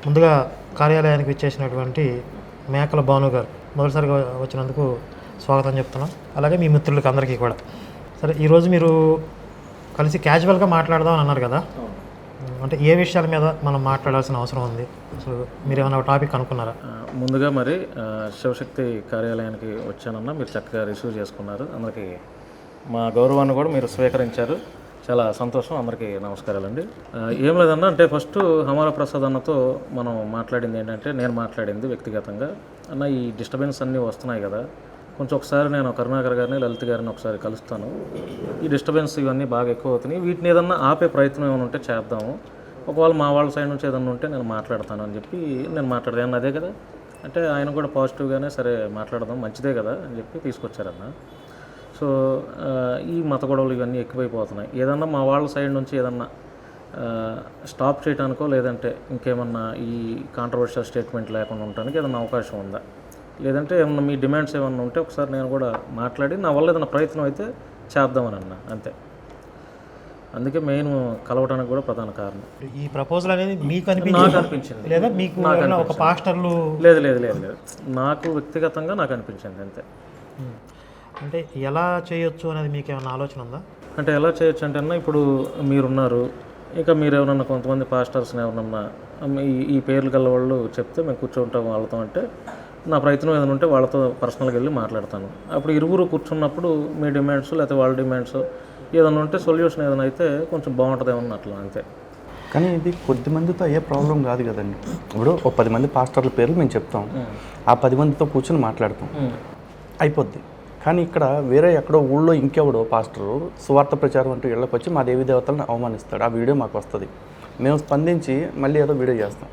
ముందుగా కార్యాలయానికి విచ్చేసినటువంటి మేకల భాను గారు మొదటిసారిగా వచ్చినందుకు స్వాగతం చెప్తున్నాం. అలాగే మీ మిత్రులకి అందరికీ కూడా. సరే, ఈరోజు మీరు కలిసి క్యాజువల్గా మాట్లాడదాం అని అన్నారు కదా, అంటే ఏ విషయాల మీద మనం మాట్లాడాల్సిన అవసరం ఉంది? అసలు మీరు ఏమైనా టాపిక్ అనుకున్నారా? ముందుగా మరి శివశక్తి కార్యాలయానికి వచ్చానన్నా మీరు చక్కగా రిసీవ్ చేసుకున్నారు. అందరికీ మా గౌరవాన్ని కూడా మీరు స్వీకరించారు. చాలా సంతోషం. అందరికీ నమస్కారాలండి. ఏం లేదన్నా, అంటే ఫస్ట్ హమాల ప్రసాద్ అన్నతో మనం మాట్లాడింది ఏంటంటే, నేను మాట్లాడింది వ్యక్తిగతంగా, అన్న ఈ డిస్టర్బెన్స్ అన్నీ వస్తున్నాయి కదా, కొంచెం ఒకసారి నేను కరుణాకర్ గారిని లలిత్ గారిని ఒకసారి కలుస్తాను. ఈ డిస్టర్బెన్స్ ఇవన్నీ బాగా ఎక్కువ అవుతున్నాయి, వీటిని ఏదన్నా ఆపే ప్రయత్నం ఏమైనా ఉంటే చేద్దాము, ఒకవేళ మా వాళ్ళ సైడ్ నుంచి ఏదన్నా ఉంటే నేను మాట్లాడతాను అని చెప్పి నేను మాట్లాడాను. అదే కదా అంటే ఆయన కూడా పాజిటివ్గానే సరే మాట్లాడదాం మంచిదే కదా అని చెప్పి తీసుకొచ్చారన్న. సో ఈ మత గొడవలు ఇవన్నీ ఎక్కువైపోతున్నాయి. ఏదన్నా మా వాళ్ళ సైడ్ నుంచి ఏదన్నా స్టాప్ చేయడానికో లేదంటే ఇంకేమన్నా ఈ కాంట్రవర్షియల్ స్టేట్మెంట్ లేకుండా ఉండడానికి ఏదన్నా అవకాశం ఉందా, లేదంటే ఏమన్నా మీ డిమాండ్స్ ఏమన్నా ఉంటే ఒకసారి నేను కూడా మాట్లాడి నా వల్ల ఏదైనా ప్రయత్నం అయితే చేద్దామని అన్న. అంతే, అందుకే మెయిన్ కలవడానికి కూడా ప్రధాన కారణం. ఈ ప్రపోజల్ అనేది మీకు నాకు అనిపించింది, లేదా మీకు ఒక పాస్టర్లు? లేదు లేదు లేదు లేదు నాకు వ్యక్తిగతంగా నాకు అనిపించింది అంతే. అంటే ఎలా చేయొచ్చు అనేది మీకు ఏమైనా ఆలోచన ఉందా? అంటే ఎలా చేయొచ్చు అంటే అన్న, ఇప్పుడు మీరున్నారు, ఇంకా మీరు ఎవరన్నా కొంతమంది పాస్టర్స్ని ఎవరన్నా ఈ పేర్లు గల వాళ్ళు చెప్తే మేము కూర్చుంటాం వాళ్ళతో, అంటే నా ప్రయత్నం ఏదైనా ఉంటే వాళ్ళతో పర్సనల్గా వెళ్ళి మాట్లాడతాను. అప్పుడు ఇరువురు కూర్చున్నప్పుడు మీ డిమాండ్స్ లేకపోతే వాళ్ళ డిమాండ్స్ ఏదైనా ఉంటే సొల్యూషన్ ఏదైనా అయితే కొంచెం బాగుంటుందేమో అట్లా అంతే. కానీ ఇది కొద్ది మందితో ఏ ప్రాబ్లం కాదు కదండి. ఇప్పుడు ఒక 10 మంది పాస్టర్ల పేర్లు మేము చెప్తాం, ఆ 10 మందితో కూర్చొని మాట్లాడతాం, అయిపోద్ది. కానీ ఇక్కడ వేరే ఎక్కడో ఊళ్ళో ఇంకెవడో పాస్టరు సువార్త ప్రచారం అంటూ ఇళ్ళకి వచ్చి మా దేవీ దేవతలను అవమానిస్తాడు. ఆ వీడియో మాకు వస్తుంది, మేము స్పందించి మళ్ళీ ఏదో వీడియో చేస్తాం.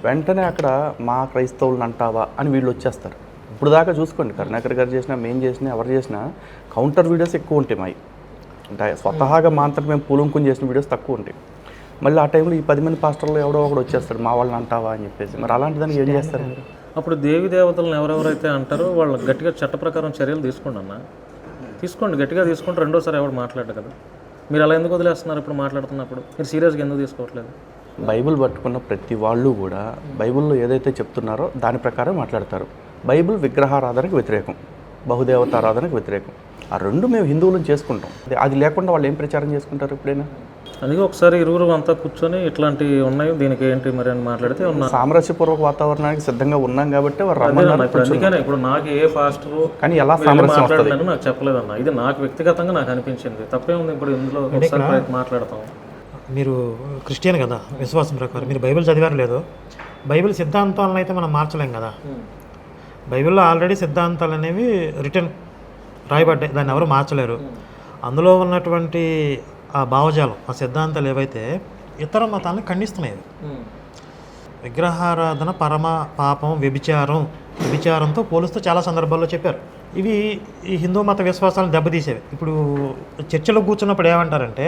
వెంటనే అక్కడ మా క్రైస్తవులను అంటావా అని వీళ్ళు వచ్చేస్తారు. ఇప్పుడు దాకా చూసుకోండి, కరుణాకర్ గారు చేసినా మేము చేసినా ఎవరు చేసినా కౌంటర్ వీడియోస్ ఎక్కువ ఉంటాయి మావి. అంటే స్వతహాగా మా అంతటి మేము పూలంకుని చేసిన వీడియోస్ తక్కువ ఉంటాయి. మళ్ళీ ఆ టైంలో ఈ 10 మంది పాస్టర్లు ఎవడో ఒకడు వచ్చేస్తాడు మా వాళ్ళని అంటావా అని చెప్పేసి. మరి అలాంటి దానికి ఏం చేస్తారు మీరు? అప్పుడు దేవి దేవతలను ఎవరెవరైతే అంటారో వాళ్ళు గట్టిగా చట్ట ప్రకారం చర్యలు తీసుకోండి అన్న, తీసుకోండి, గట్టిగా తీసుకుంటే రెండోసారి ఎవరు మాట్లాడదు కదా. మీరు అలా ఎందుకు వదిలేస్తున్నారు? ఇప్పుడు మాట్లాడుతున్నప్పుడు మీరు సీరియస్గా ఎందుకు తీసుకోవట్లేదు? బైబిల్ పట్టుకున్న ప్రతి వాళ్ళు కూడా బైబిల్లో ఏదైతే చెప్తున్నారో దాని ప్రకారం మాట్లాడతారు. బైబిల్ విగ్రహారాధనకు వ్యతిరేకం, బహుదేవతారాధనకు వ్యతిరేకం. ఆ రెండు మేము హిందువులను చేసుకుంటాం. అది లేకుండా వాళ్ళు ఏం ప్రచారం చేసుకుంటారు ఎప్పుడైనా? అందుకే ఒకసారి ఇరువురు అంతా కూర్చొని ఇట్లాంటివి ఉన్నాయి దీనికి ఏంటి మరి అని మాట్లాడితే సామరస్యపూర్వక వాతావరణానికి సిద్ధంగా ఉన్నాం కాబట్టి అందుకనే ఇప్పుడు నాకు ఏ ఫాస్టర్ కానీ ఎలా మాట్లాడలేదు నాకు చెప్పలేదన్న. ఇది నాకు వ్యక్తిగతంగా నాకు అనిపించింది. తప్పేముంది ఇప్పుడు ఇందులో ఒకసారి మాట్లాడతాం. మీరు క్రిస్టియన్ కదా, విశ్వాసం ప్రకారం మీరు బైబిల్ చదివారు లేదు? బైబిల్ సిద్ధాంతాలను అయితే మనం మార్చలేం కదా. బైబిల్లో ఆల్రెడీ సిద్ధాంతాలు అనేవి రిటర్న్ రాయబడ్డాయి, దాన్ని ఎవరు మార్చలేరు. అందులో ఉన్నటువంటి ఆ భావజాలం, ఆ సిద్ధాంతాలు ఏవైతే ఇతర మతాలను ఖండిస్తున్నాయి. విగ్రహారాధన పరమ పాపం, వ్యభిచారంతో పోలుస్తూ చాలా సందర్భాల్లో చెప్పారు. ఇవి ఈ హిందూ మత విశ్వాసాలను దెబ్బతీసేవి. ఇప్పుడు చర్చలో కూర్చున్నప్పుడు ఏమంటారంటే,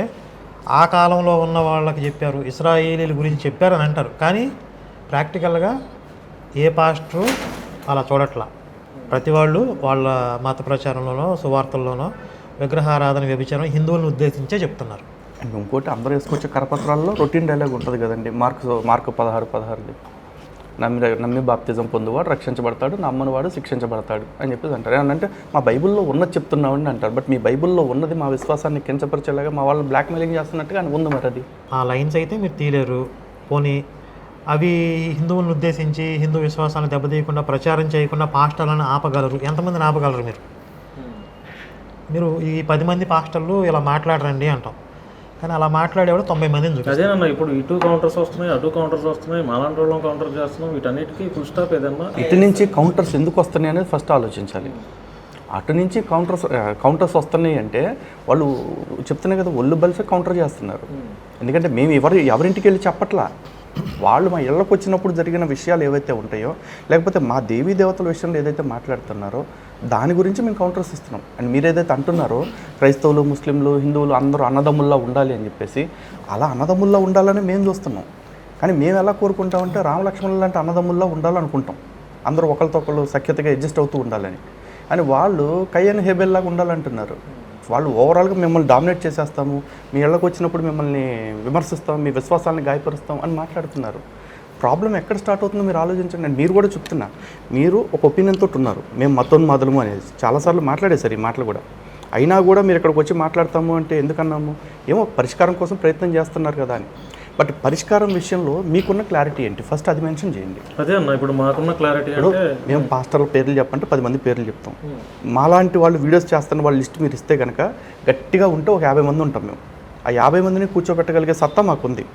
ఆ కాలంలో ఉన్న వాళ్ళకి చెప్పారు, ఇస్రాయేలీల గురించి చెప్పారు అని అంటారు. కానీ ప్రాక్టికల్గా ఏ పాస్టరు అలా చూడట్లా. ప్రతి వాళ్ళు వాళ్ళ మత ప్రచారంలోనో సువార్తల్లోనో విగ్రహారాధన, వ్యభిచారం హిందువులను ఉద్దేశించే చెప్తున్నారు. అండ్ ఇంకోటి అందరూ వేసుకొచ్చే కరపత్రాల్లో రొటీన్ డైలాగ్ ఉంటుంది కదండి, మార్కు 16:16 నమ్మి బాప్తిజం పొందువాడు రక్షించబడతాడు, నమ్మని వాడు శిక్షించబడతాడు అని చెప్పేసి అంటారు. ఏమంటే మా బైబిల్లో ఉన్నది చెప్తున్నామని అంటారు. బట్ మీ బైబిల్లో ఉన్నది మా విశ్వాసాన్ని కించపరిచేలాగా మా వాళ్ళని బ్లాక్మెయిలింగ్ చేస్తున్నట్టుగా ఉంది. మరి అది ఆ లైన్స్ అయితే మీరు తీలేరు. పోనీ అవి హిందువులను ఉద్దేశించి హిందూ విశ్వాసాలను దెబ్బతీయకుండా ప్రచారం చేయకుండా పాస్టర్లను ఆపగలరు. ఎంతమందిని ఆపగలరు మీరు ఈ 10 మంది పాస్టర్లు ఇలా మాట్లాడరండి అంటాం, కానీ అలా మాట్లాడేవాడు 90 మందిని చూసి. అదేనన్నా, ఇప్పుడు ఇటు కౌంటర్స్ వస్తున్నాయి, అటు కౌంటర్స్ వస్తున్నాయి, మాలాంటి వాళ్ళం కౌంటర్ చేస్తున్నాం, వీటన్నిటికీ ఫుల్ స్టాప్ ఏదన్నా. ఇటు నుంచి కౌంటర్స్ ఎందుకు వస్తున్నాయి అనేది ఫస్ట్ ఆలోచించాలి. అటు నుంచి కౌంటర్స్ వస్తున్నాయి అంటే వాళ్ళు చెప్తున్నాయి కదా, ఒళ్ళు బలిసే కౌంటర్ చేస్తున్నారు. ఎందుకంటే మేము ఎవరింటికి వెళ్ళి చెప్పట్లా, వాళ్ళు మా ఇళ్ళకు వచ్చినప్పుడు జరిగిన విషయాలు ఏవైతే ఉంటాయో, లేకపోతే మా దేవీ దేవతల విషయంలో ఏదైతే మాట్లాడుతున్నారో దాని గురించి మేము కౌంటర్స్ ఇస్తున్నాం. అండ్ మీరు ఏదైతే అంటున్నారో క్రైస్తవులు, ముస్లింలు, హిందువులు అందరూ అన్నదమ్ముల్లా ఉండాలి అని చెప్పేసి, అలా అన్నదమ్ముల్లా ఉండాలని మేము చూస్తున్నాం. కానీ మేము ఎలా కోరుకుంటామంటే రామలక్ష్మణులు లాంటి అన్నదమ్ముల్లా ఉండాలనుకుంటాం, అందరూ ఒకరితో ఒకళ్ళు సఖ్యతగా అడ్జస్ట్ అవుతూ ఉండాలని. అని వాళ్ళు కయ్యన్ హేబెల్లాగా ఉండాలంటున్నారు. వాళ్ళు ఓవరాల్గా మిమ్మల్ని డామినేట్ చేసేస్తాము, మీ ఇళ్ళకి వచ్చినప్పుడు మిమ్మల్ని విమర్శిస్తాం, మీ విశ్వాసాన్ని గాయపరుస్తాం అని మాట్లాడుతున్నారు. ప్రాబ్లం ఎక్కడ స్టార్ట్ అవుతుందో మీరు ఆలోచించండి. నేను మీరు కూడా చెప్తున్నా, మీరు ఒక ఒపీనియన్ తోటి ఉన్నారు, మేము మతోన్మాదులము అనేది చాలాసార్లు మాట్లాడేశారు ఈ మాటలు కూడా. అయినా కూడా మీరు ఇక్కడికి వచ్చి మాట్లాడతాము అంటే ఎందుకన్నాము, ఏమో పరిష్కారం కోసం ప్రయత్నం చేస్తున్నారు కదా అని. బట్ పరిష్కారం విషయంలో మీకున్న క్లారిటీ ఏంటి, ఫస్ట్ అది మెన్షన్ చేయండి. అదే అన్న, ఇప్పుడు మాకున్న క్లారిటీ అంటే మేము పాస్టర్ల పేర్లు చెప్పంటే 10 మంది పేర్లు చెప్తాం. మాలాంటి వాళ్ళు వీడియోస్ చేస్తున్న వాళ్ళ లిస్ట్ మీరు ఇస్తే కనుక గట్టిగా ఉంటే ఒక 50 మంది ఉంటాం మేము. ఆ 50 మందిని కూర్చోబెట్టగలిగే సత్తా మాకుంది.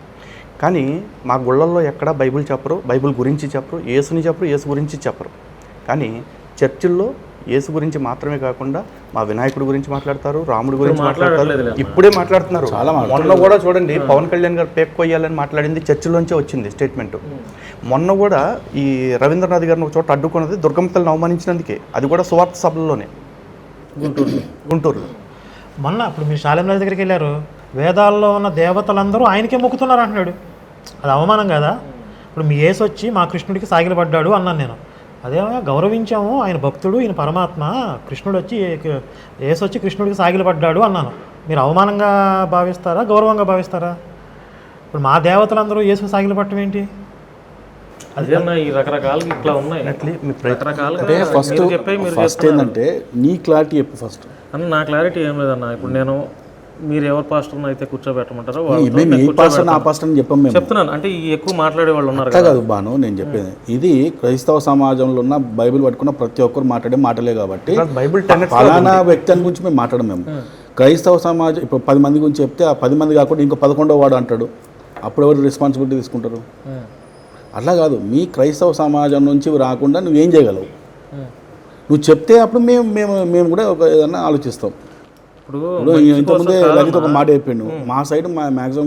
కానీ మా గుళ్ళల్లో ఎక్కడ బైబిల్ చెప్పరు, బైబిల్ గురించి చెప్పరు, యేసుని చెప్పరు, యేసు గురించి చెప్పరు. కానీ చర్చిల్లో యేసు గురించి మాత్రమే కాకుండా మా వినాయకుడి గురించి మాట్లాడతారు, రాముడి గురించి మాట్లాడతారు. ఇప్పుడే మాట్లాడుతున్నారు. మొన్న కూడా చూడండి, పవన్ కళ్యాణ్ గారు పేక్ కొయ్యాలని మాట్లాడింది చర్చిలోంచే వచ్చింది స్టేట్మెంట్. మొన్న కూడా ఈ రవీంద్రనాథ్ గారిని ఒక చోట అడ్డుకున్నది దుర్గమ్మతల్ని అవమానించినందుకే, అది కూడా సువార్త సభల్లోనే, గుంటూరులో. మొన్న ఇప్పుడు మీరు శాలింరాజు దగ్గరికి వెళ్ళారు, వేదాల్లో ఉన్న దేవతలందరూ ఆయనకే మొక్కుతున్నారు అంటున్నాడు. అది అవమానం కదా? ఇప్పుడు మీ యేసు వచ్చి మా కృష్ణుడికి సాగిలపడ్డాడు అన్నాను నేను. అదే గౌరవించాము, ఆయన భక్తుడు, ఈయన పరమాత్మ, కృష్ణుడు వచ్చి యేసు వచ్చి కృష్ణుడికి సాగిలపడ్డాడు అన్నాను. మీరు అవమానంగా భావిస్తారా, గౌరవంగా భావిస్తారా? ఇప్పుడు మా దేవతలందరూ యేసు సాగిలపడటం ఏంటి? అదే అన్న, ఈ రకరకాలుగా ఇట్లా ఉన్నాయి. అంటే ఫస్ట్ ఏంటంటే నీ క్లారిటీ చెప్పు ఫస్ట్ అన్న. నా క్లారిటీ ఏం లేదన్న. ఇప్పుడు నేను మీరు ఎవరు పాస్టర్ని అయితే కూర్చోబెట్టమంటారో మేము ఏ పాస్టర్ ఆ పాస్టర్ అని చెప్పాం. మేము చెప్తున్నాను అంటే ఈ ఎక్కువ మాట్లాడే వాళ్ళు ఉన్నారు కదా. కాదు బాను, నేను చెప్పేది ఇది క్రైస్తవ సమాజంలో ఉన్న బైబిల్ పట్టుకున్న ప్రతి ఒక్కరు మాట్లాడే మాటలే కాబట్టి ఫలానా వ్యక్తి గురించి మేము మాట్లాడము. మేము క్రైస్తవ సమాజం ఇప్పుడు 10 మంది గురించి చెప్తే ఆ 10 మంది కాకుండా ఇంకో 11వ వాడు అంటాడు, అప్పుడు ఎవరు రెస్పాన్సిబిలిటీ తీసుకుంటారు? అట్లా కాదు, మీ క్రైస్తవ సమాజం నుంచి రాకుండా నువ్వేం చేయగలవు నువ్వు చెప్తే అప్పుడు మేము మేము మేము కూడా ఒక ఏదన్నా ఆలోచిస్తాం. ఇప్పుడు ఇంతకుముందే లలిత ఒక మాట చెప్పిండు, మా సైడ్ మ్యాక్సిమం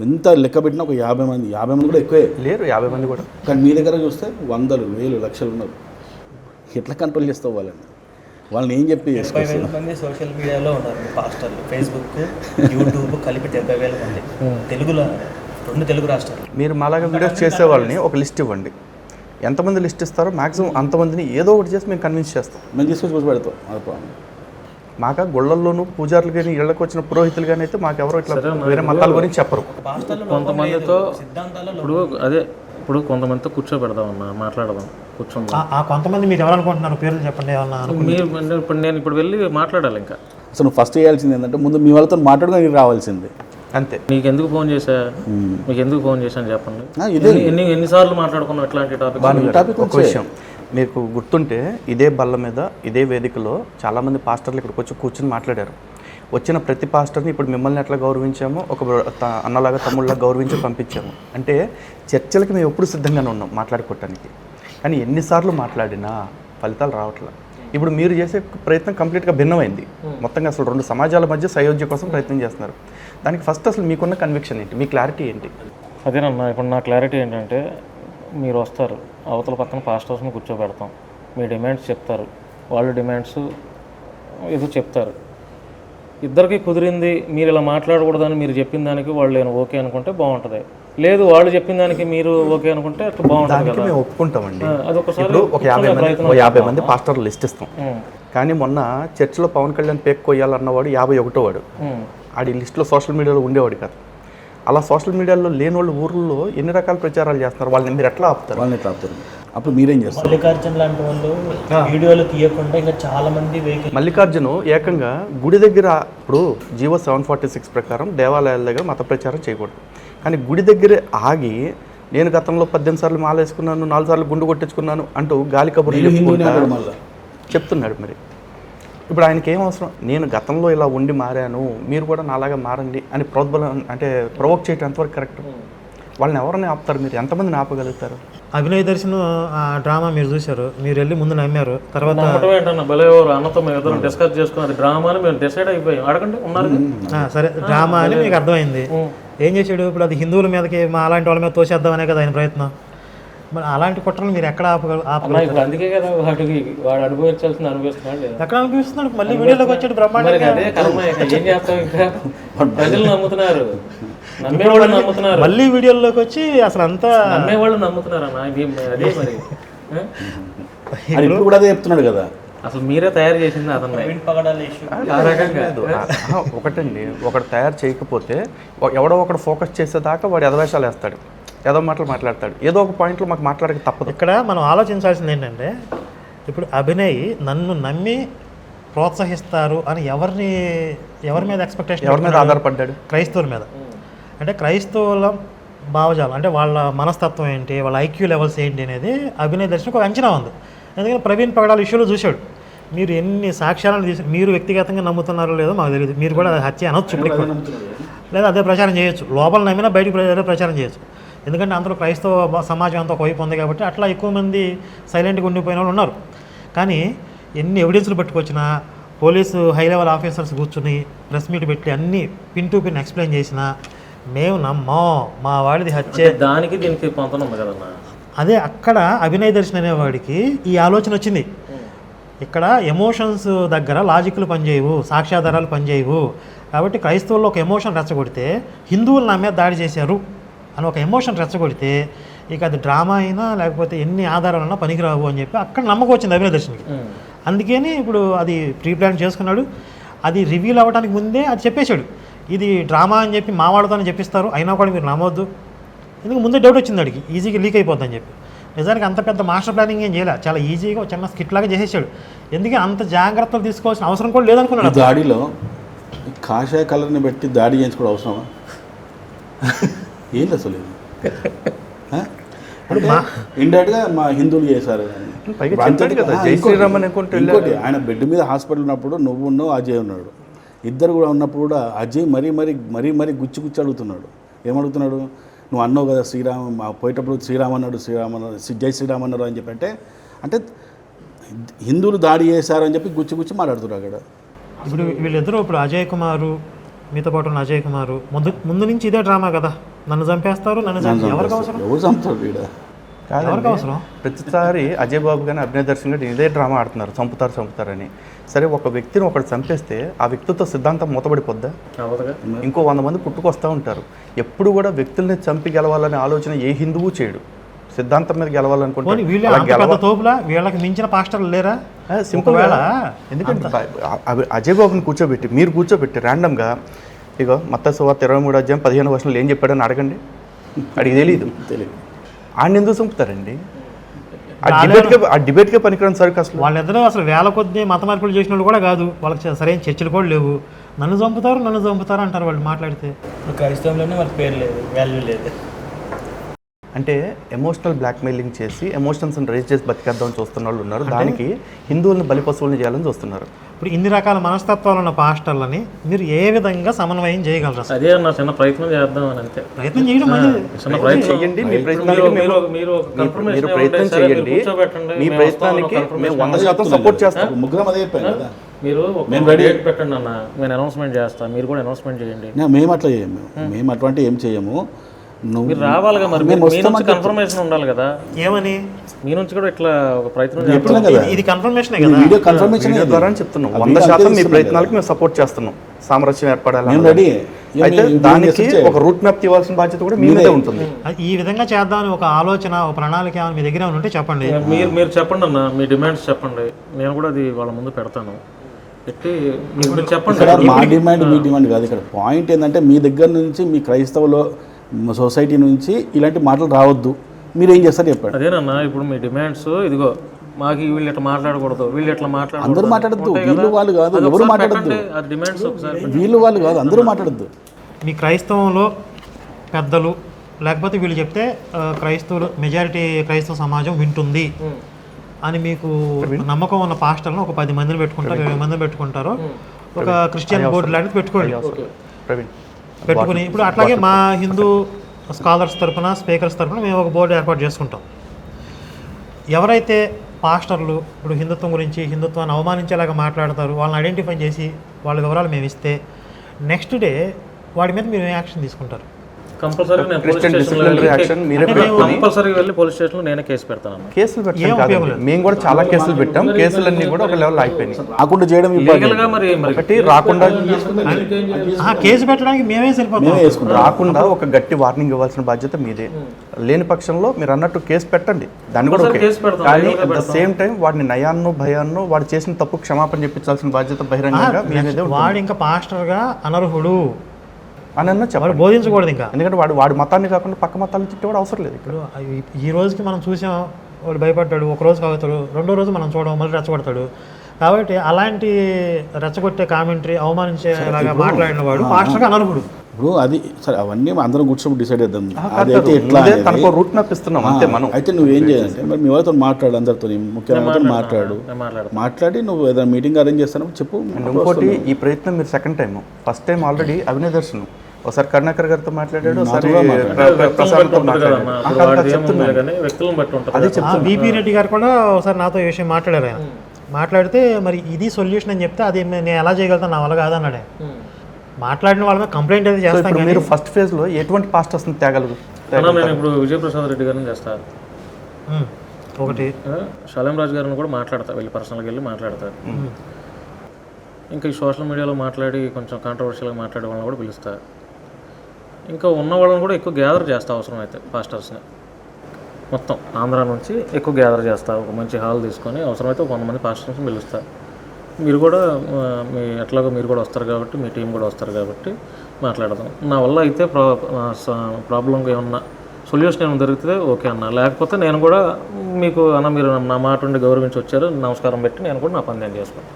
ఎంత లెక్క పెట్టినా ఒక 50 మంది కూడా ఎక్కువే లేరు, 50 మంది కూడా. కానీ మీ దగ్గర చూస్తే 100,000, 1,000, లక్షలు ఉన్నారు. ఎట్లా కంట్రోల్ చేస్తావు వాళ్ళని ఏం చెప్పి 70,000 మంది సోషల్ మీడియాలో ఉన్నారు పాస్టర్లు, ఫేస్బుక్, యూట్యూబ్ కలిపి 70,000 మంది, తెలుగులో 2 తెలుగు రాష్ట్రాలు. మీరు మాలాగా వీడియోస్ చేసే వాళ్ళని ఒక లిస్ట్ ఇవ్వండి, ఎంతమంది లిస్ట్ ఇస్తారో మ్యాక్సిమం అంతమందిని ఏదో ఒకటి చేసి మేము కన్విన్స్ చేస్తాం. మేము తీసుకొచ్చి కూర్చో పెడతాం. అది మాకు గుళ్ళల్లోనూ పూజారులు కానీ ఇళ్ళకి వచ్చిన పురోహితులు కానీ అయితే మాకెవరో ఇట్లా వేరే మతాల గురించి చెప్పరు. కొంతమందితో ఇప్పుడు అదే ఇప్పుడు కొంతమందితో కూర్చోబెడదామన్నా, మాట్లాడదాం, కూర్చుందాం. ఆ కొంతమంది మీరు ఎవరు అనుకుంటున్నారు, పేర్లు చెప్పండి ఏమన్నా. మీరు ఇప్పుడు నేను ఇప్పుడు వెళ్ళి మాట్లాడాలి. ఇంకా అసలు నువ్వు ఫస్ట్ చేయాల్సింది ఏంటంటే ముందు మీ వాళ్ళతో మాట్లాడుకొని రావాల్సింది అంతే. మీకు ఎందుకు ఫోన్ చేశా, మీకు ఎందుకు ఫోన్ చేశాను చెప్పండి. ఎన్నిసార్లు మాట్లాడుకున్నాం ఇట్లాంటి టాపిక్. ఒక విషయం మీకు గుర్తుంటే, ఇదే బల్ల మీద ఇదే వేదికలో చాలామంది పాస్టర్లు ఇక్కడికి వచ్చి కూర్చొని మాట్లాడారు. వచ్చిన ప్రతి పాస్టర్ని ఇప్పుడు మిమ్మల్ని ఎట్లా గౌరవించామో ఒక అన్నలాగా తమ్ముళ్ళగా గౌరవించి పంపించాము. అంటే చర్చలకి మేము ఎప్పుడు సిద్ధంగానే ఉన్నాం మాట్లాడుకోవటానికి. కానీ ఎన్నిసార్లు మాట్లాడినా ఫలితాలు రావట్లేదు. ఇప్పుడు మీరు చేసే ప్రయత్నం కంప్లీట్గా భిన్నమైంది. మొత్తంగా అసలు 2 సమాజాల మధ్య సయోధ్య కోసం ప్రయత్నం చేస్తున్నారు. దానికి ఫస్ట్ అసలు మీకున్న కన్విక్షన్ ఏంటి, మీ క్లారిటీ ఏంటి? అదేనన్నా, ఇప్పుడు నా క్లారిటీ ఏంటంటే, మీరు వస్తారు, అవతల పక్కన పాస్టర్స్ని కూర్చోబెడతాం, మీ డిమాండ్స్ చెప్తారు, వాళ్ళు డిమాండ్స్ ఏదో చెప్తారు, ఇద్దరికి కుదిరింది, మీరు ఇలా మాట్లాడకూడదని మీరు చెప్పిన దానికి వాళ్ళు నేను ఓకే అనుకుంటే బాగుంటుంది. లేదు వాళ్ళు చెప్పిన దానికి మీరు ఓకే అనుకుంటే బాగుంటుంది కదా, మేము ఒప్పుకుంటామండి. అదొకసారి ఒక 50 మంది పాస్టర్లు లిస్ట్ ఇస్తాం. కానీ మొన్న చర్చిలో పవన్ కళ్యాణ్ పేక్ కొయ్యాలన్నవాడు 51వ వాడు. ఆడి లిస్టులో సోషల్ మీడియాలో ఉండేవాడు కాదు. అలా సోషల్ మీడియాలో లేని వాళ్ళు ఊర్లో ఎన్ని రకాల ప్రచారాలు చేస్తున్నారు, వాళ్ళని మీరు ఎట్లా ఆపుతారు? వాళ్ళని ఎట్లా ఆపుతారు? అప్పుడు మీరేం చేస్తారు? మల్లికార్జున లాంటి వాళ్ళు వీడియోలు తీయకుండా ఇంకా చాలా మంది మల్లికార్జును ఏకంగా గుడి దగ్గర, ఇప్పుడు జీవో 746 ప్రకారం దేవాలయాల దగ్గర మత ప్రచారం చేయకూడదు. కానీ గుడి దగ్గరే ఆగి, నేను గతంలో 18 సార్లు మాల వేసుకున్నాను, 4 సార్లు గుండు కొట్టించుకున్నాను అంటూ గాలి కబుర్లు చెప్తున్నాడు. మరి ఇప్పుడు ఆయనకి ఏం అవసరం? నేను గతంలో ఇలా ఉండి మారాను, మీరు కూడా నాలాగా మారండి అని ప్రోద్బలం అంటే ప్రొవోక్ చేయటం ఎంతవరకు కరెక్ట్? వాళ్ళని ఎవరిని ఆపుతారు? మీరు ఎంతమందిని ఆపగలుగుతారు? అభినయ దర్శనం ఆ డ్రామా మీరు చూశారు, మీరు వెళ్ళి ముందు నమ్మారు, తర్వాత అన్నతో మేము డిస్కస్ చేసుకున్నది డ్రామా అని మేము డిసైడ్ అయిపోయాం. అడగండి ఉన్నారు. సరే, డ్రామా అని మీకు అర్థమైంది. ఏం చేశాడు? ఇప్పుడు అది హిందువుల మీదకి మా అలాంటి వాళ్ళ మీద తోసేద్దామనే కదా ఆయన ప్రయత్నం. మరి అలాంటి కుట్రలు మీరు ఎక్కడ ఆపగలరు? అందుకే కదా వాడికి వాడు అనుభవించాల్సింది అనుభవిస్తున్నాడు. ఎక్కడ అనిపిస్తున్నాడు? మళ్ళీ వీడియోలోకి వచ్చాడు బ్రహ్మాండంగా. ఏం చేస్తాం, ఇంకా ప్రజలు నమ్ముతున్నారు, నమ్మేవాళ్ళు నమ్ముతున్నారు. మళ్ళీ వీడియోలోకి వచ్చి అసలు అంతా నమ్మేవాళ్ళు నమ్ముతున్నారు అన్న. అదే మరి ఇప్పుడు కూడా అదే చెప్తున్నాడు కదా. అసలు మీరే తయారు చేసింది అతన్ని ప్రవీణ్ పగడాల ఇష్యూ ఆ రకంగా లేదు ఒకటండి, ఒకటి తయారు చేయకపోతే ఎవడో ఒకడు ఫోకస్ చేసేదాకా వాడు ఎదవేషాలు వేస్తాడు, ఏదో మాటలు మాట్లాడతాడు, ఏదో ఒక పాయింట్లో మాకు మాట్లాడక తప్పదు. ఇక్కడ మనం ఆలోచించాల్సింది ఏంటంటే ఇప్పుడు అభినయ్ నన్ను నమ్మి ప్రోత్సహిస్తారు అని ఎవరి మీద ఎక్స్పెక్టేషన్, ఎవరి మీద ఆధారపడ్డాడు? క్రైస్తవుల మీద. అంటే క్రైస్తవుల భావజాలం అంటే వాళ్ళ మనస్తత్వం ఏంటి, వాళ్ళ ఐక్యూ లెవెల్స్ ఏంటి అనేది అభినయ్ దర్శనకు ఒక అంచనా ఉంది. ఎందుకంటే ప్రవీణ్ పగడాల ఇష్యూలో చూశాడు. మీరు ఎన్ని సాక్ష్యాలను తీసి మీరు వ్యక్తిగతంగా నమ్ముతున్నారో లేదో మాకు తెలియదు, మీరు కూడా హత్య అనొచ్చు ఇప్పుడు కూడా. లేదా అదే ప్రచారం చేయొచ్చు, లోపల నమ్మినా బయటకు అదే ప్రచారం చేయొచ్చు. ఎందుకంటే అందరూ క్రైస్తవ సమాజం అంతా ఒకవైపు ఉంది కాబట్టి అట్లా ఎక్కువ మంది సైలెంట్గా ఉండిపోయిన వాళ్ళు ఉన్నారు. కానీ ఎన్ని ఎవిడెన్స్లు పట్టుకొచ్చినా, పోలీసు హై లెవెల్ ఆఫీసర్స్ కూర్చుని ప్రెస్ మీట్ పెట్టి అన్నీ పిన్ టు పిన్ ఎక్స్ప్లెయిన్ చేసినా మేము నమ్మం, మా వాడిది హత్యే. దానికి దీనికి పొంతన ఉంది కదన్నా. అదే అక్కడ అభినయ్ దర్శన్ అనేవాడికి ఈ ఆలోచన వచ్చింది. ఇక్కడ ఎమోషన్స్ దగ్గర లాజిక్లు పనిచేయవు, సాక్ష్యాధారాలు పనిచేయవు. కాబట్టి క్రైస్తవుల్లో ఒక ఎమోషన్ రెచ్చగొడితే హిందువులు నా మీద దాడి చేశారు అని ఒక ఎమోషన్ రెచ్చగొడితే ఇక అది డ్రామా అయినా లేకపోతే ఎన్ని ఆధారాలన్నా పనికిరావు అని చెప్పి అక్కడ నమ్మకం వచ్చింది అభినయ్ దర్శన్కి. అందుకని ఇప్పుడు అది ప్రీ ప్లాన్ చేసుకున్నాడు. అది రివీల్ అవ్వడానికి ముందే అది చెప్పేశాడు, ఇది డ్రామా అని చెప్పి మా వాళ్ళతోనే చెప్పిస్తారు, అయినా కూడా మీరు నమ్మవద్దు. ఎందుకు ముందే డౌట్ వచ్చింది అడిగి, ఈజీగా లీక్ అయిపోద్దని చెప్పి. నిజానికి అంత పెద్ద మాస్టర్ ప్లానింగ్ ఏం చేయలే, చాలా ఈజీగా ఒక చిన్న స్కిట్ లాగా చేసేసాడు. ఎందుకంటే అంత జాగ్రత్తలు తీసుకోవాల్సిన అవసరం కూడా లేదనుకున్నాడు. దాడిలో కాషాయ కలర్ని పెట్టి దాడి చేయించుకోవడం అవసరమా? ఏంటి అసలు ఇండైరెక్ట్గా మా హిందువులు చేశారు. ఇంకోటి ఆయన బెడ్ మీద హాస్పిటల్ ఉన్నప్పుడు నువ్వు ఉన్నావు, అజయ్ ఉన్నాడు, ఇద్దరు కూడా ఉన్నప్పుడు కూడా అజయ్ మరీ గుచ్చి అడుగుతున్నాడు. ఏమడుగుతున్నాడు? నువ్వు అన్నావు కదా శ్రీరామ్ పోయేటప్పుడు శ్రీరామ్ అన్నాడు, జై శ్రీరామ్ అన్నారు అని చెప్పి అంటే హిందువులు దాడి చేశారు అని చెప్పి గుచ్చి మాట్లాడుతున్నాడు అక్కడ. ఇప్పుడు వీళ్ళిద్దరూ ఇప్పుడు అజయ్ కుమారు మీతో పాటు ఉన్న అజయ్ కుమారు ముందు నుంచి ఇదే డ్రామా కదా, నన్ను చంపేస్తారు, ఎవరికి అవసరం? ఎవరు చంపుతారు వీడ? ఎవరికి అవసరం? ప్రతిసారి అజయ్ బాబు కానీ అభినయ్ దర్శన్ గారు ఇదే డ్రామా ఆడుతున్నారు, చంపుతారని. సరే, ఒక వ్యక్తిని ఒకటి చంపేస్తే ఆ వ్యక్తితో సిద్ధాంతం మూతబడిపోద్దా? ఇంకో 100 మంది పుట్టుకొస్తూ ఉంటారు. ఎప్పుడు కూడా వ్యక్తుల్ని చంపి గెలవాలనే ఆలోచన ఏ హిందువు చేయడు. సిద్ధాంతం మీద గెలవాలనుకుంటే వీళ్ళకి మించిన పాస్టర్లు లేరా? సింపుల్ వేళ. ఎందుకంటే అజయ్ బాబుని మీరు కూర్చోబెట్టి ర్యాండమ్గా ఇగో మత్తయి సువార్త 23:15 ఏం చెప్పాడని అడగండి, అడిగి తెలియదు. ఆయన ఎందుకు చంపుతారండి? ఆ డిబేట్కే పనికిరాని సరికి అసలు వాళ్ళిద్దరూ అసలు వేల కొద్ది మత మార్పులు చేసిన వాళ్ళు కూడా కాదు, వాళ్ళకి సరైన చర్చలు కూడా లేవు. నన్ను చంపుతారు అంటారు వాళ్ళు మాట్లాడితే. క్రైస్తవంలోనే వాళ్ళకి పేరు లేదు, వాల్యూ లేదు. అంటే ఎమోషనల్ బ్లాక్మెయిలింగ్ చేసి ఎమోషన్స్ని రైజ్ చేసి బతికేద్దామని చూస్తున్న వాళ్ళు ఉన్నారు. దానికి హిందువులను బలిపశువులను చేయాలని చూస్తున్నారు. ఇప్పుడు ఇన్ని రకాల మనస్తత్వాలు ఉన్న పాస్టర్లని మీరు ఏ విధంగా సమన్వయం చేయగలరు? అదే నా చిన్న ప్రయత్నం చేద్దాం అని అంతే. ప్రయత్నం చేయడం చేయండి, మీ ప్రయత్నం చేయండి. మీ ప్రయత్నానికి మేము 100% సపోర్ట్ చేస్తాం. ముగ్గురం అదే చెప్పాను కదా. మీరు డేట్ పెట్టండి అన్న, నేను అనౌన్స్మెంట్ చేస్తాను, మీరు కూడా అనౌన్స్మెంట్ చేయండి. మేము అట్లా చేయము, మేము అటువంటి ఏం చేయము. మీరు రావాలిగా, మరి మీ నుంచి కన్ఫర్మేషన్ ఉండాలి కదా. ఏమని మీ నుంచి కూడా ఇట్లా ఒక ప్రయత్నం ఇది కన్ఫర్మేషన్ ద్వారా చెప్తున్నాం. 100% మీ ప్రయత్నాలకు మేము సపోర్ట్ చేస్తున్నాం. సామరస్యం ఏర్పడాలి. అయితే దానికి ఒక రూట్ మ్యాప్ ఇవ్వాల్సిన బాధ్యత కూడా మీ మీదే ఉంటుంది. ఈ విధంగా చేద్దామని ఒక ఆలోచన, ఒక ప్రణాళిక ఏమైనా మీ దగ్గర ఉంటే చెప్పండి. మీరు చెప్పండి అన్న, మీ డిమాండ్స్ చెప్పండి, నేను కూడా అది వాళ్ళ ముందు పెడతాను. పెట్టి మీరు చెప్పండి. మా డిమాండ్ మీ డిమాండ్ కాదు. ఇక్కడ పాయింట్ ఏంటంటే మీ దగ్గర నుంచి మీ క్రైస్తవులో సొసైటీ నుంచి ఇలాంటి మాటలు రావద్దు, మీరు ఏం చేస్తారు చెప్పండి. అదేనన్నా, ఇప్పుడు మీ డిమాండ్స్ ఇదిగో, మాకు వీళ్ళు ఎట్లా మాట్లాడకూడదు, వీళ్ళు ఎట్లా మాట్లాడదు, అందరూ మాట్లాడద్దు, వీళ్ళు వాళ్ళు కాదు, ఎవరు మాట్లాడద్దు, వీళ్ళు వాళ్ళు కాదు, అందరూ మాట్లాడద్దు. మీ క్రైస్తవంలో పెద్దలు లేకపోతే వీళ్ళు చెప్తే క్రైస్తవులు మెజారిటీ క్రైస్తవ సమాజం వింటుంది అని మీకు నమ్మకం ఉన్న పాస్టర్లను ఒక 10 మందిని పెట్టుకుంటారు, 20 మందిని పెట్టుకుంటారు, ఒక క్రిస్టియన్ బోర్డు లాంటిది పెట్టుకోండి. పెట్టుకుని ఇప్పుడు అట్లాగే మా హిందూ స్కాలర్స్ తరఫున, స్పీకర్స్ తరఫున మేము ఒక బోర్డు ఏర్పాటు చేసుకుంటాం. ఎవరైతే పాస్టర్లు ఇప్పుడు హిందుత్వం గురించి, హిందుత్వాన్ని అవమానించేలాగా మాట్లాడతారు, వాళ్ళని ఐడెంటిఫై చేసి వాళ్ళ వివరాలు మేము ఇస్తే నెక్స్ట్ డే వాడి మీద మీరు యాక్షన్ తీసుకుంటారు. కంపల్సరీగా నేను పోలీస్ క్రిస్టియన్ స్టేషన్లో డిసిప్లినరీ యాక్షన్ మీరే పెట్టుకొని కంపల్సరీగా వెళ్ళి పోలీస్ స్టేషన్లో నేనే కేసు పెడతాను. కేసులు పెట్టడం కాదండి, మేము కూడా చాలా కేసులు పెట్టాం, కేసులన్నీ కూడా ఒక లెవెల్ అయిపోయినాయి. రాకుండా చేయడం లీగల్గా మరి ఒకటి రాకుండా కేసు పెట్టడానికి మేమే సరిపోతాం. రాకుండా ఒక గట్టి వార్నింగ్ ఇవ్వాల్సిన బాధ్యత మీదే. లేని పక్షంలో మీరు అన్నట్టు కేసు పెట్టండి, దాన్ని కూడా ఓకే. కేసు పెడతాం, కానీ అట్ ద సేమ్ టైం వాడిని నయాన్నో భయాన్నో వాడు చేసిన తప్పు క్షమాపణ చెప్పించాల్సిన బాధ్యత బహిరంగంగా మీ మీదే ఉంటుంది వాడు ఇంకా పాస్టర్గా అనర్హుడు అని అన్న చెప్పాలి. వాడు బోధించకూడదు ఇంకా. ఎందుకంటే వాడి మతాన్ని కాకుండా పక్క మతాలను తిట్టేవాడు అవసరం లేదు ఇక్కడ. ఈ రోజుకి మనం చూసాం, వాడు భయపడ్డాడు, ఒక రోజు కాగుతాడు, రెండో రోజు మనం చూడడం మళ్ళీ రెచ్చగొడతాడు. కాబట్టి అలాంటి రెచ్చగొట్టే కామెంటరీ అవమానించేలాగా మాట్లాడిన వాడు పాస్టర్గా అనర్హుడు. ఇప్పుడు అది సరే, అవన్నీ అందరం కూర్చొని డిసైడ్ చేద్దాం. అదైతే ఎట్లా తనకు రూట్ మ్యాప్ ఇస్తున్నాం అంతే మనం. అయితే నువ్వేం చేయాలంటే మరి మీ వాళ్ళతో మాట్లాడు, అందరితో ముఖ్యమంత్రితో మాట్లాడి నువ్వు ఏదైనా మీటింగ్ అరేంజ్ చేస్తాను చెప్పు. ఇంకోటి, ఈ ప్రయత్నం మీరు second time, first time already అభినయ దర్శనం ఒకసారి కరుణాకర్ గారితో మాట్లాడాడు, ఒకసారి ప్రసాద్తో మాట్లాడాడు. అదే చెప్తాను. బీపీ రెడ్డి గారు కూడా ఒకసారి నాతో ఈ విషయం మాట్లాడారు. ఆయన మాట్లాడితే మరి ఇది సొల్యూషన్ అని చెప్తే అది నేను ఎలా చేయగలుగుతాను, నా వల్ల కాదన్నాడు. మాట్లాడిన వాళ్ళ మీద కంప్లైంట్ అయితే చేస్తాను. మీరు ఫస్ట్ ఫేజ్ లో ఎటువంటి పాస్టర్స్ తేగలరు? నేను ఇప్పుడు విజయప్రసాద్ రెడ్డి గారిని చేస్తాను. ఒకటి షాలేం రాజు గారిని కూడా మాట్లాడతా, వెళ్ళి పర్సనల్గా వెళ్ళి మాట్లాడతారు. ఇంకా ఈ సోషల్ మీడియాలో మాట్లాడి కొంచెం కాంట్రవర్షియల్గా మాట్లాడే వాళ్ళని కూడా పిలుస్తారు. ఇంకా ఉన్న వాళ్ళని కూడా ఎక్కువ గ్యాదర్ చేస్తా, అవసరం అయితే పాస్టర్స్ని మొత్తం ఆంధ్ర నుంచి ఎక్కువ గ్యాదర్ చేస్తా. ఒక మంచి హాల్ తీసుకొని అవసరమైతే 100 మంది పాస్టర్స్ని పిలుస్తారు. మీరు కూడా మీ ఎట్లాగో మీరు కూడా వస్తారు కాబట్టి, మీ టీం కూడా వస్తారు కాబట్టి మాట్లాడదాం. నా వల్ల అయితే ప్రాబ్లంగా ఏమన్నా సొల్యూషన్ ఏమైనా దొరికితే ఓకే అన్న, లేకపోతే నేను కూడా మీకు అన్న మీరు నా మాట ఉండి గౌరవించి వచ్చారు, నమస్కారం పెట్టి నేను కూడా నా పని నేను చేసుకున్నాను.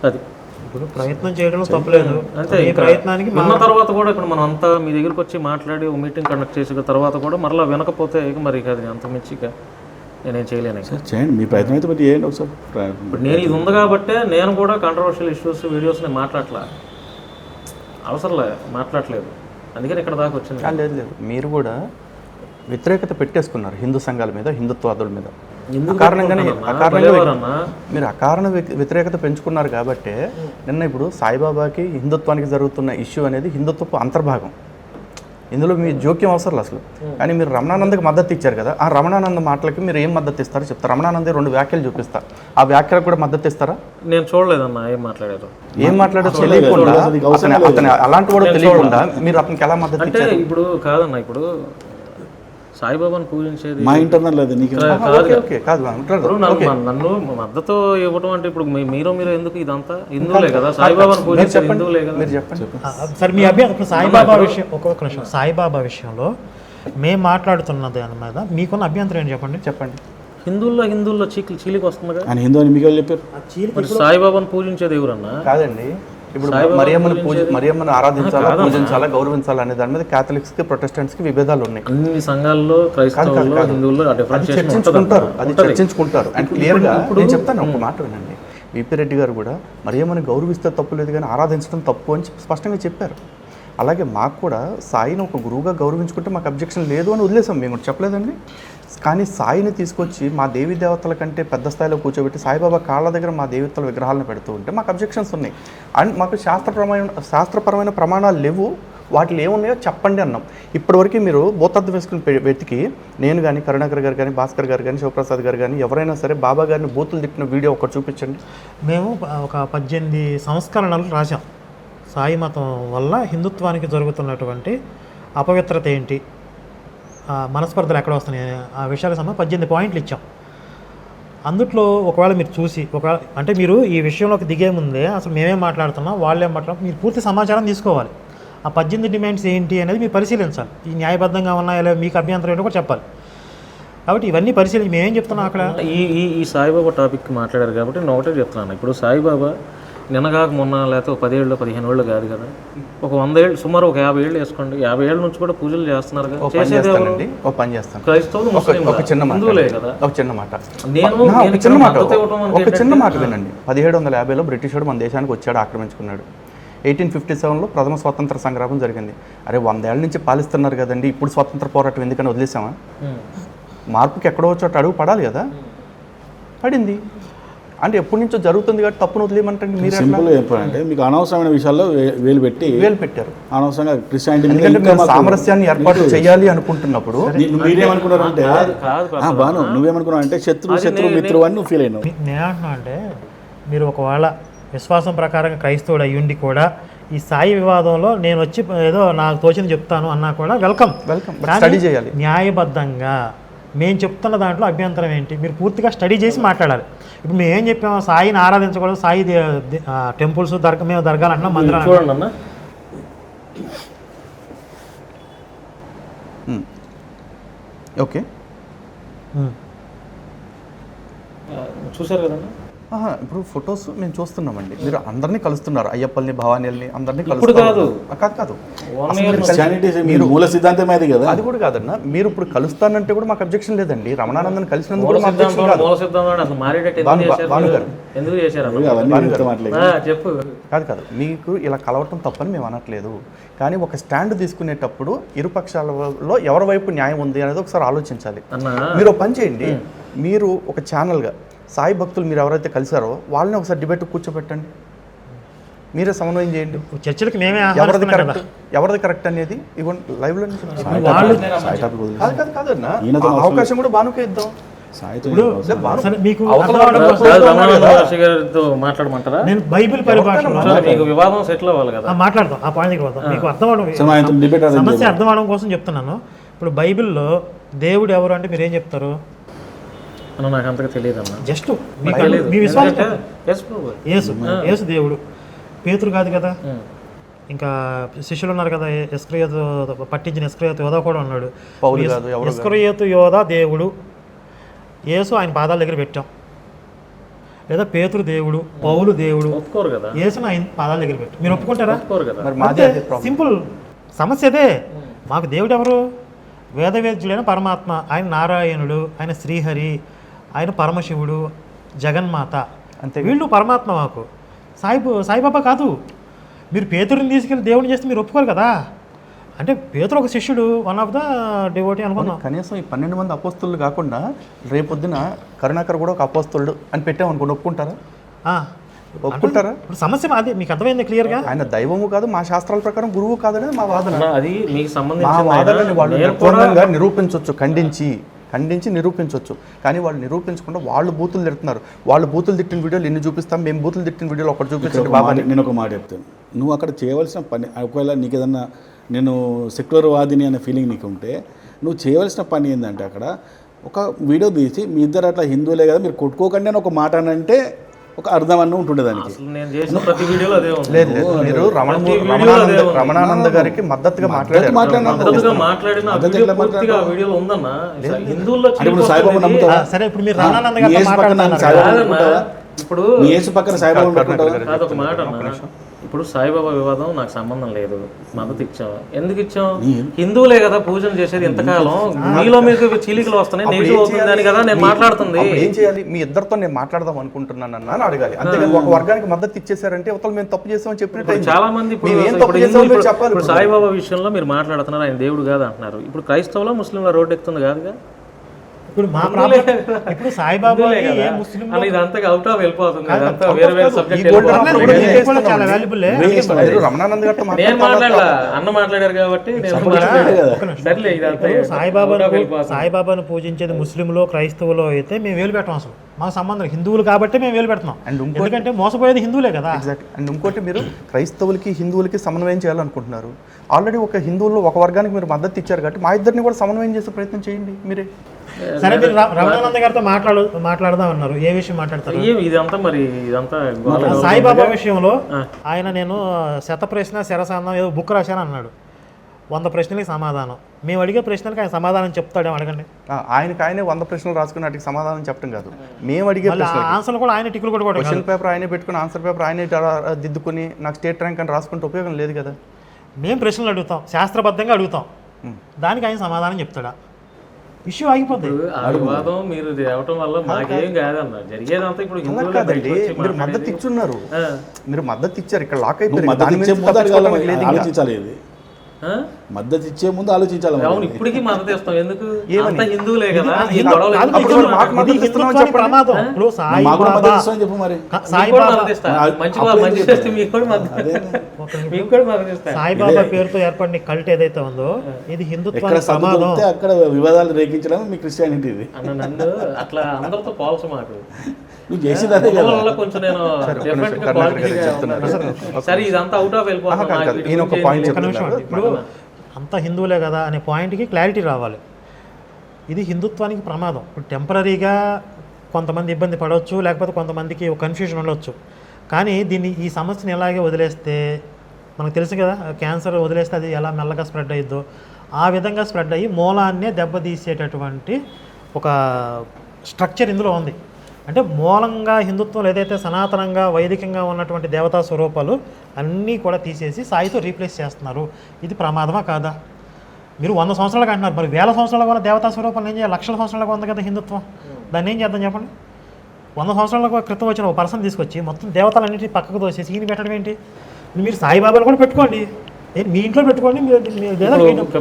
అది ఇప్పుడు ప్రయత్నం చేయడంలో తప్పలేదు. అంతే. ఈ ప్రయత్నానికి ఉన్న తర్వాత కూడా ఇప్పుడు మనం అంతా మీ దగ్గరికి వచ్చి మాట్లాడి ఒక మీటింగ్ కండక్ట్ చేసిన తర్వాత కూడా మరలా వినకపోతే ఇక మరి అది అంత మించి ఇక నేనేం చేయలేను. చేయండి, మీ ప్రయత్నం అయితే మరి చేయండి ఒకసారి. ఇప్పుడు నేను ఇది ఉంది కాబట్టే నేను కూడా కాంట్రవర్షియల్ ఇష్యూస్ వీడియోస్ నేను అవసరంలే మాట్లాడలేదు, అందుకని ఇక్కడ దాకా వచ్చింది. లేదు లేదు, మీరు కూడా వ్యతిరేకత పెట్టేసుకున్నారు హిందూ సంఘాల మీద, హిందుత్వాదుల మీద. మీరు అకారణ వ్యతిరేకత పెంచుకున్నారు కాబట్టి నిన్న ఇప్పుడు సాయిబాబాకి హిందుత్వానికి జరుగుతున్న ఇష్యూ అనేది హిందుత్వపు అంతర్భాగం, ఇందులో మీ జోక్యం అవసరం అసలు. కానీ మీరు రమణానందకి మద్దతు ఇచ్చారు కదా, ఆ రమణానంద మాటలకి మీరు ఏం మద్దతు ఇస్తారో చెప్తారు. రమణానంద 2 వ్యాఖ్యలు చూపిస్తారు, ఆ వ్యాఖ్యలకు కూడా మద్దతు ఇస్తారా? నేను చూడలేదన్నా ఏం మాట్లాడారు తెలియకుండా అతను అలాంటి కూడా తెలియకుండా మీరు అతనికి ఎలా మద్దతు అంటే ఇప్పుడు కాదన్నా, ఇప్పుడు సాయిబాబాను పూజించేది మా ఇంటర్నల్ అది నీకు నన్ను మద్దతు ఇవ్వడం అంటే ఇప్పుడు మీరు ఎందుకు ఇదంతా హిందువులే కదా, సాయిబాబాను పూజించేది హిందువులే కదా. మీరు చెప్పండి. సరే మీ అభ్యర్థి సాయిబాబా విషయం, ఒక్కొక్క నిమిషం, సాయిబాబా విషయంలో మేము మాట్లాడుతున్న దాని మీద మీకున్న అభ్యంతరం ఏంటి చెప్పండి. హిందువుల్లో చీలికి వస్తుంది ఆయన హిందూ అని మీకు చెప్పారు. మరి సాయిబాబాను పూజించేది ఎవరన్నా? కాదండి, ఇప్పుడు మరియమ్మను ఆరాధించాలా, పూజించాలా, గౌరవించాలా అనే దాని మీద క్యాథలిక్స్కి ప్రొటెస్టెంట్స్కి విభేదాలు ఉన్నాయి. అన్ని సంఘాల్లో క్రైస్తవుల్లో హిందువుల్లో చర్చించుకుంటారు. అండ్ క్లియర్గా నేను చెప్తాను, ఒక మాట వినండి. విపి రెడ్డి గారు కూడా మరియమ్మని గౌరవిస్తే తప్పు లేదు కానీ ఆరాధించడం తప్పు అని స్పష్టంగా చెప్పారు. అలాగే మాకు కూడా సాయిని ఒక గురువుగా గౌరవించుకుంటే మాకు అబ్జెక్షన్ లేదు అని వదిలేసాం, మేము కూడా చెప్పలేదండి. కానీ సాయిని తీసుకొచ్చి మా దేవీ దేవతల కంటే పెద్ద స్థాయిలో కూర్చోబెట్టి సాయిబాబా కాళ్ళ దగ్గర మా దేవతల విగ్రహాలను పెడుతూ ఉంటే మాకు అబ్జెక్షన్స్ ఉన్నాయి. అండ్ మాకు శాస్త్రపరమైన ప్రమాణాలు లేవు, వాటిలో ఏమున్నాయో చెప్పండి అన్నాం. ఇప్పటివరకు మీరు భూతార్థం వేసుకుని వెతికి నేను కానీ, కరుణాకర్ గారు కానీ, భాస్కర్ గారు కానీ, శివప్రసాద్ గారు కానీ ఎవరైనా సరే బాబా గారిని బూతులు తిట్టిన వీడియో ఒకటి చూపించండి. మేము ఒక 18 సంస్కరణలు రాశాం. సాయి మతం వల్ల హిందుత్వానికి జరుగుతున్నటువంటి అపవిత్రత ఏంటి, మనస్పర్ధలు ఎక్కడ వస్తున్నాయి, ఆ విషయాలకు సంబంధించి 18 పాయింట్లు ఇచ్చాం. అందుట్లో ఒకవేళ మీరు చూసి అంటే మీరు ఈ విషయంలోకి దిగే ముందే అసలు మేమేం మాట్లాడుతున్నాం, వాళ్ళేం మాట్లాడుతున్నాం, మీరు పూర్తి సమాచారం తీసుకోవాలి. ఆ 18 డిమాండ్స్ ఏంటి అనేది మీరు పరిశీలించాలి. ఈ న్యాయబద్ధంగా ఉన్నాయా లేదా, మీకు అభ్యంతరం ఏంటో కూడా చెప్పాలి. కాబట్టి ఇవన్నీ పరిశీలించి మేమేం చెప్తున్నాం అక్కడ. ఈ సాయిబాబా టాపిక్ మాట్లాడారు కాబట్టి నేను ఒకటే చెప్తున్నాను. ఇప్పుడు సాయిబాబా నిన్నగాక మొన్న లేకపోతే 10 ఏళ్ళు 15 ఏళ్ళు కాదు కదా, ఒక 100 ఏళ్ళు, సుమారు ఒక 50 ఏళ్ళు వేసుకోండి. 50 ఏళ్ళ నుంచి కూడా పూజలు చేస్తున్నారు కదా. క్రైస్తవులు, హిందువులే కదా. ఒక చిన్న మాట వినండి. 1750లో బ్రిటిష్ వాడు మన దేశానికి వచ్చాడు, ఆక్రమించుకున్నాడు. 1857లో ప్రథమ స్వాతంత్ర సంగ్రామం జరిగింది. అరే 100 ఏళ్ళ నుంచి పాలిస్తున్నారు కదండి, ఇప్పుడు స్వాతంత్ర పోరాటం ఎందుకని వదిలేసామా? మార్పుకి ఎక్కడో చోట అడుగు పడాలి కదా, పడింది. అంటే ఎప్పటి నుంచో జరుగుతుంది కాబట్టి తప్పును వదిలేయమంటే మీరు సింపుల్ చెప్పాలంటే మీకు అనవసరమైన విషయాల్లో వేలు పెట్టారు అనవసరంగా క్రిస్టియానిటీ ఎందుకంటే మీరు సామరస్యాన్ని ఏర్పాటు చేయాలి అనుకుంటున్నప్పుడు మీరేమనుకున్నారంటే బాను నువ్వేమనుకున్నావు అంటే శత్రు మిత్రువు అని నువ్వు ఫీల్ అయినావు. నేను అంటున్నా అంటే మీరు ఒకవేళ విశ్వాసం ప్రకారంగా క్రైస్తవుడు అయ్యుండి కూడా ఈ సాయి వివాదంలో నేను వచ్చి ఏదో నాకు తోచింది చెప్తాను అన్నా కూడా వెల్కమ్ స్టడీ చేయాలి. న్యాయబద్ధంగా మేము చెప్తున్న దాంట్లో అభ్యంతరం ఏంటి, మీరు పూర్తిగా స్టడీ చేసి మాట్లాడాలి. ఇప్పుడు మేము ఏం చెప్పాము, సాయిని ఆరాధించకూడదు, సాయి టెంపుల్స్ మేము దర్గాలు అంటున్నాం, మందిరాలు చూడండి అన్న, ఓకే చూసారు కదన్నా. ఇప్పుడు ఫొటోస్ మేము చూస్తున్నామండి, మీరు అందరినీ కలుస్తున్నారు, అయ్యప్పల్ని భవానీల్ని అందరినీ ఇప్పుడు కాదు. కాదు మీరు మూల సిద్ధాంతం అది కదా, అది కూడా కాదన్నా. మీరు ఇప్పుడు కలుస్తానంటే కూడా మాకు అబ్జెక్షన్ లేదండి. రమణానందన్ కలిసినందుకు కూడా కాదు మీకు ఇలా కలవటం తప్పని మేము అనట్లేదు. కానీ ఒక స్టాండ్ తీసుకునేటప్పుడు ఇరు పక్షాలలో ఎవరి వైపు న్యాయం ఉంది అనేది ఒకసారి ఆలోచించాలి. మీరు పని చేయండి, మీరు ఒక ఛానల్గా సాయి భక్తులు మీరు ఎవరైతే కలిసారో వాళ్ళని ఒకసారి డిబేట్ కూర్చోబెట్టండి, మీరే సమన్వయం చేయండి. చర్చలకు మేమే ఎవరిది కరెక్ట్ అనేది ఇవ్వండి లైవ్లో. కాదన్నా అవకాశం కూడా బానుకే ఇద్దాం. మాట్లాడమంటారా? నేను బైబిల్ పరిభాషలో వివాదం సెటిల్ అవ్వాలి కదా, మాట్లాడతాం. ఆ పాయింట్కి పోతాం. మీకు అర్థం సమస్య అర్థం అవడం కోసం చెప్తున్నాను. ఇప్పుడు బైబిల్లో దేవుడు ఎవరు అంటే మీరు ఏం చెప్తారు? నాకు అంతగా తెలియదు అన్న. జస్ట్ మీ విశ్వాసం యేసు దేవుడు, పేతురు కాదు కదా, ఇంకా శిష్యులు ఉన్నారు కదా, ఇస్కరియోతు పట్టించిన ఇస్కరియోతు యోధా కూడా ఉన్నాడు. ఇస్కరియోతు యోధా దేవుడు, యేసు ఆయన పాదాల దగ్గర పెట్టాం. లేదా పేతురు దేవుడు, పౌలు దేవుడు, ఒప్పుకోరు కదా, యేసును ఆయన పాదాల దగ్గర పెట్టాం. మీరు ఒప్పుకుంటారా? సింపుల్ సమస్య అదే. మాకు దేవుడు ఎవరు? వేదవేద్యుడైన పరమాత్మ, ఆయన నారాయణుడు, ఆయన శ్రీహరి, ఆయన పరమశివుడు, జగన్మాత, అంతే. వీళ్ళు పరమాత్మ. మాకు సాయిబాబా కాదు. మీరు పేతురుని తీసుకెళ్ళి దేవుడిని చేస్తే మీరు ఒప్పుకోరు కదా. అంటే పేతురు ఒక శిష్యుడు, వన్ ఆఫ్ ద డివోటీ అనుకున్నాం. కనీసం ఈ 12 మంది అపోస్తులు కాకుండా రేపొద్దున కరుణాకర్ కూడా ఒక అపోస్తులుడు అని పెట్టామనుకోండి, ఒప్పుకుంటారా? ఒప్పుకుంటారా? ఇప్పుడు సమస్య అది మీకు అర్థమైంది క్లియర్గా. ఆయన దైవము కాదు, మా శాస్త్రాల ప్రకారం గురువు కాదనేది మా వాదన. అది మీకు సంబంధించిన వాదనని వాళ్ళు నిర్బంధంగా నిరూపించవచ్చు, ఖండించి నిరూపించవచ్చు. కానీ వాళ్ళు నిరూపించకుండా వాళ్ళు బూతులు తిడుతున్నారు. వాళ్ళు బూతులు తిట్టిన వీడియోలు ఎన్ని చూపిస్తాం, మేము బూతులు తిట్టిన వీడియోలు ఒకటి చూపించండి బాబా. నేను ఒక మాట చెప్తాను, నువ్వు అక్కడ చేయవలసిన పని, ఒకవేళ నీకు ఏదన్నా నేను సెక్యులర్ వాదిని అనే ఫీలింగ్ నీకు ఉంటే, నువ్వు చేయవలసిన పని ఏంటంటే అక్కడ ఒక వీడియో తీసి మీ ఇద్దరు అట్లా హిందువులే కదా మీరు కొట్టుకోకండి అని ఒక మాట అంటే ఒక అర్థం అన్న ఉంటుండే దానికి. మీరు రమణానంద గారికి మద్దతుగా సరే. ఇప్పుడు మీరు రమణానంద గారితో ఇప్పుడు సాయిబాబా వివాదం నాకు సంబంధం లేదు, మద్దతు ఇచ్చాం. ఎందుకు ఇచ్చాం? హిందువులే కదా పూజలు చేసేది ఇంతకాలం, మీలో మీకు చీలికలు వస్తున్నాయి, నెగిటివ్ అవుతుందని కదా నేను మాట్లాడుతుంది. ఏం చేయాలి? మీ ఇద్దరితో నేను మాట్లాడదాం అనుకుంటున్నాను అని అడగాలి. అంతేగాని ఒక వర్గానికి మద్దతు ఇచ్చేసారంటే అవతల మేము తప్పు చేస్తామని చెప్పినట్టు. చాలా మంది ఇప్పుడు సాయిబాబా విషయంలో మీరు మాట్లాడుతున్నారు, ఆయన దేవుడు కాదు అంటున్నారు. ఇప్పుడు క్రైస్తవులో ముస్లింల రోడ్డు ఎక్కుతుంది కాదుగా. ఇప్పుడు మా ఇప్పుడు సాయిబాబా ఇదంతా అవుట్ ఆఫ్ వెళ్ళిపోతుంది. అన్న మాట్లాడారు కాబట్టి సాయిబాబాను పూజించేది ముస్లింలో క్రైస్తవులో అయితే మేము వేలు పెట్టాం. అసలు మాకు సంబంధం హిందువులు కాబట్టి మేము వేలు పెడుతున్నాం. ఎందుకంటే మోసపోయేది హిందువులే కదా. అండ్ ఇంకోటి, మీరు క్రైస్తవులకి హిందువులకి సమన్వయం చేయాలనుకుంటున్నారు. ఆల్రెడీ ఒక హిందువుల్లో ఒక వర్గానికి మీరు మద్దతు ఇచ్చారు కాబట్టి మా ఇద్దరిని కూడా సమన్వయం చేసే ప్రయత్నం చేయండి మీరే. సరే, మీరు రమణానంద గారితో మాట్లాడదాం అన్నారు. ఏ విషయం మాట్లాడతారు? ఇదంతా మరి ఇదంతా సాయిబాబా విషయంలో ఆయన నేను శత ప్రశ్న శరసాంతం ఏదో బుక్ రాశాను అన్నాడు. 100 ప్రశ్నలకి సమాధానం. మేము అడిగే ప్రశ్నలకి ఆయన సమాధానం చెప్తాడేమో అడగండి. ఆయనే 100 ప్రశ్నలు రాసుకుని వాటికి సమాధానం చెప్పడం కాదు, మేము అడిగే ఆన్సర్లు కూడా ఆయన టిక్కులు కూడా క్వశ్చన్ పేపర్ ఆయనే పెట్టుకుని ఆన్సర్ పేపర్ ఆయనే దిద్దుకుని నాకు స్టేట్ ర్యాంక్ అని రాసుకుంటే ఉపయోగం లేదు కదా. మేము ప్రశ్నలు అడుగుతాం, శాస్త్రబద్ధంగా అడుగుతాం, దానికి ఆయన సమాధానం చెప్తాడా? ఇష్యూ ఆగిపోద్ది. వివాదం మీరు తేవటం వల్ల మాకేం కాదన్న జరిగేదంతా. ఇప్పుడు మీరు మద్దతు ఇచ్చున్నారు, మీరు మద్దతు ఇచ్చారు, ఇక్కడ లాక్ అయిపోయింది. మద్దతు ఇచ్చే ముందు ఆలోచించాలి మరి. అవును, ఇప్పటికీ మద్దతు ఇస్తాం. ఎందుకు? ఏమని? అంతా హిందువులే కదా, ఈ ఇది- గొడవలు కాదు, ఎందుకు? అప్పుడు ఇది మాకు మద్దతు ఇస్తున్నామని హిందుత్వానికి చెప్పండి. ప్రమాదం. ఇప్పుడు మాకు కూడా సాయిబాబా మద్దతు ఇస్తామని చెప్పు మరి. మీకు కూడా సాయిబాబా మద్దతు ఇస్తా. మంచి అప్పుడు మంచి ఏం చేస్తే మీకు కూడా మద్దతు, మీకు కూడా మద్దతు ఇస్తా. సాయిబాబా పేరుతో ఏర్పడిన కల్ట్ ఏదైతే ఉందో ఇది ఎక్కడ హిందుత్వానికి సర్దు ప్రమాదం. దొరికితే అక్కడ వివాదాలు రేగించడం మీ క్రిస్టియానిటీ ఇది. అన్న నన్ను అట్లా అందరితో పోల్చ మాకు. నువ్వు చేసేది అదే కదా. మూలలో కొంచెం నేను different గా quality గా ఉన్నాను. సరే ఇదంతా అవుట్ ఆఫ్ వెళ్ళిపోతాను. ఈయన ఒక పాయింట్ ఒక నిమిషం అండి. ఇప్పుడు అంతా హిందువులే కదా అనే పాయింట్కి క్లారిటీ రావాలి. ఇది హిందుత్వానికి ప్రమాదం. ఇప్పుడు టెంపరీగా కొంతమంది ఇబ్బంది పడవచ్చు, లేకపోతే కొంతమందికి ఒక కన్ఫ్యూజన్ ఉండొచ్చు. కానీ ఈ సమస్యని ఎలాగే వదిలేస్తే మనకు తెలుసు కదా, క్యాన్సర్ వదిలేస్తే అది ఎలా మెల్లగా స్ప్రెడ్ అయ్యిద్దో ఆ విధంగా స్ప్రెడ్ అయ్యి మూలాన్నే దెబ్బతీసేటటువంటి ఒక స్ట్రక్చర్ ఇందులో ఉంది. అంటే మూలంగా హిందుత్వం ఏదైతే సనాతనంగా వైదికంగా ఉన్నటువంటి దేవతా స్వరూపాలు అన్నీ కూడా తీసేసి సాయితో రీప్లేస్ చేస్తున్నారు. ఇది ప్రమాదమా కాదా? మీరు 100 సంవత్సరాలుగా అంటున్నారు, మరి 1000 సంవత్సరాలుగా ఉన్న దేవతా స్వరూపాలు ఏం చేయాలి? లక్షల సంవత్సరాలుగా ఉంది కదా హిందుత్వం, దాన్ని ఏం చేద్దాం చెప్పండి? 100 సంవత్సరాల క్రితం వచ్చిన ఒక పర్సన్ తీసుకొచ్చి మొత్తం దేవతలన్నింటినీ పక్కకు దోసేసి ఈయన పెట్టడం ఏంటి? మీరు సాయిబాబాను కూడా పెట్టుకోండి, మీ ఇంట్లో పెట్టుకోండి.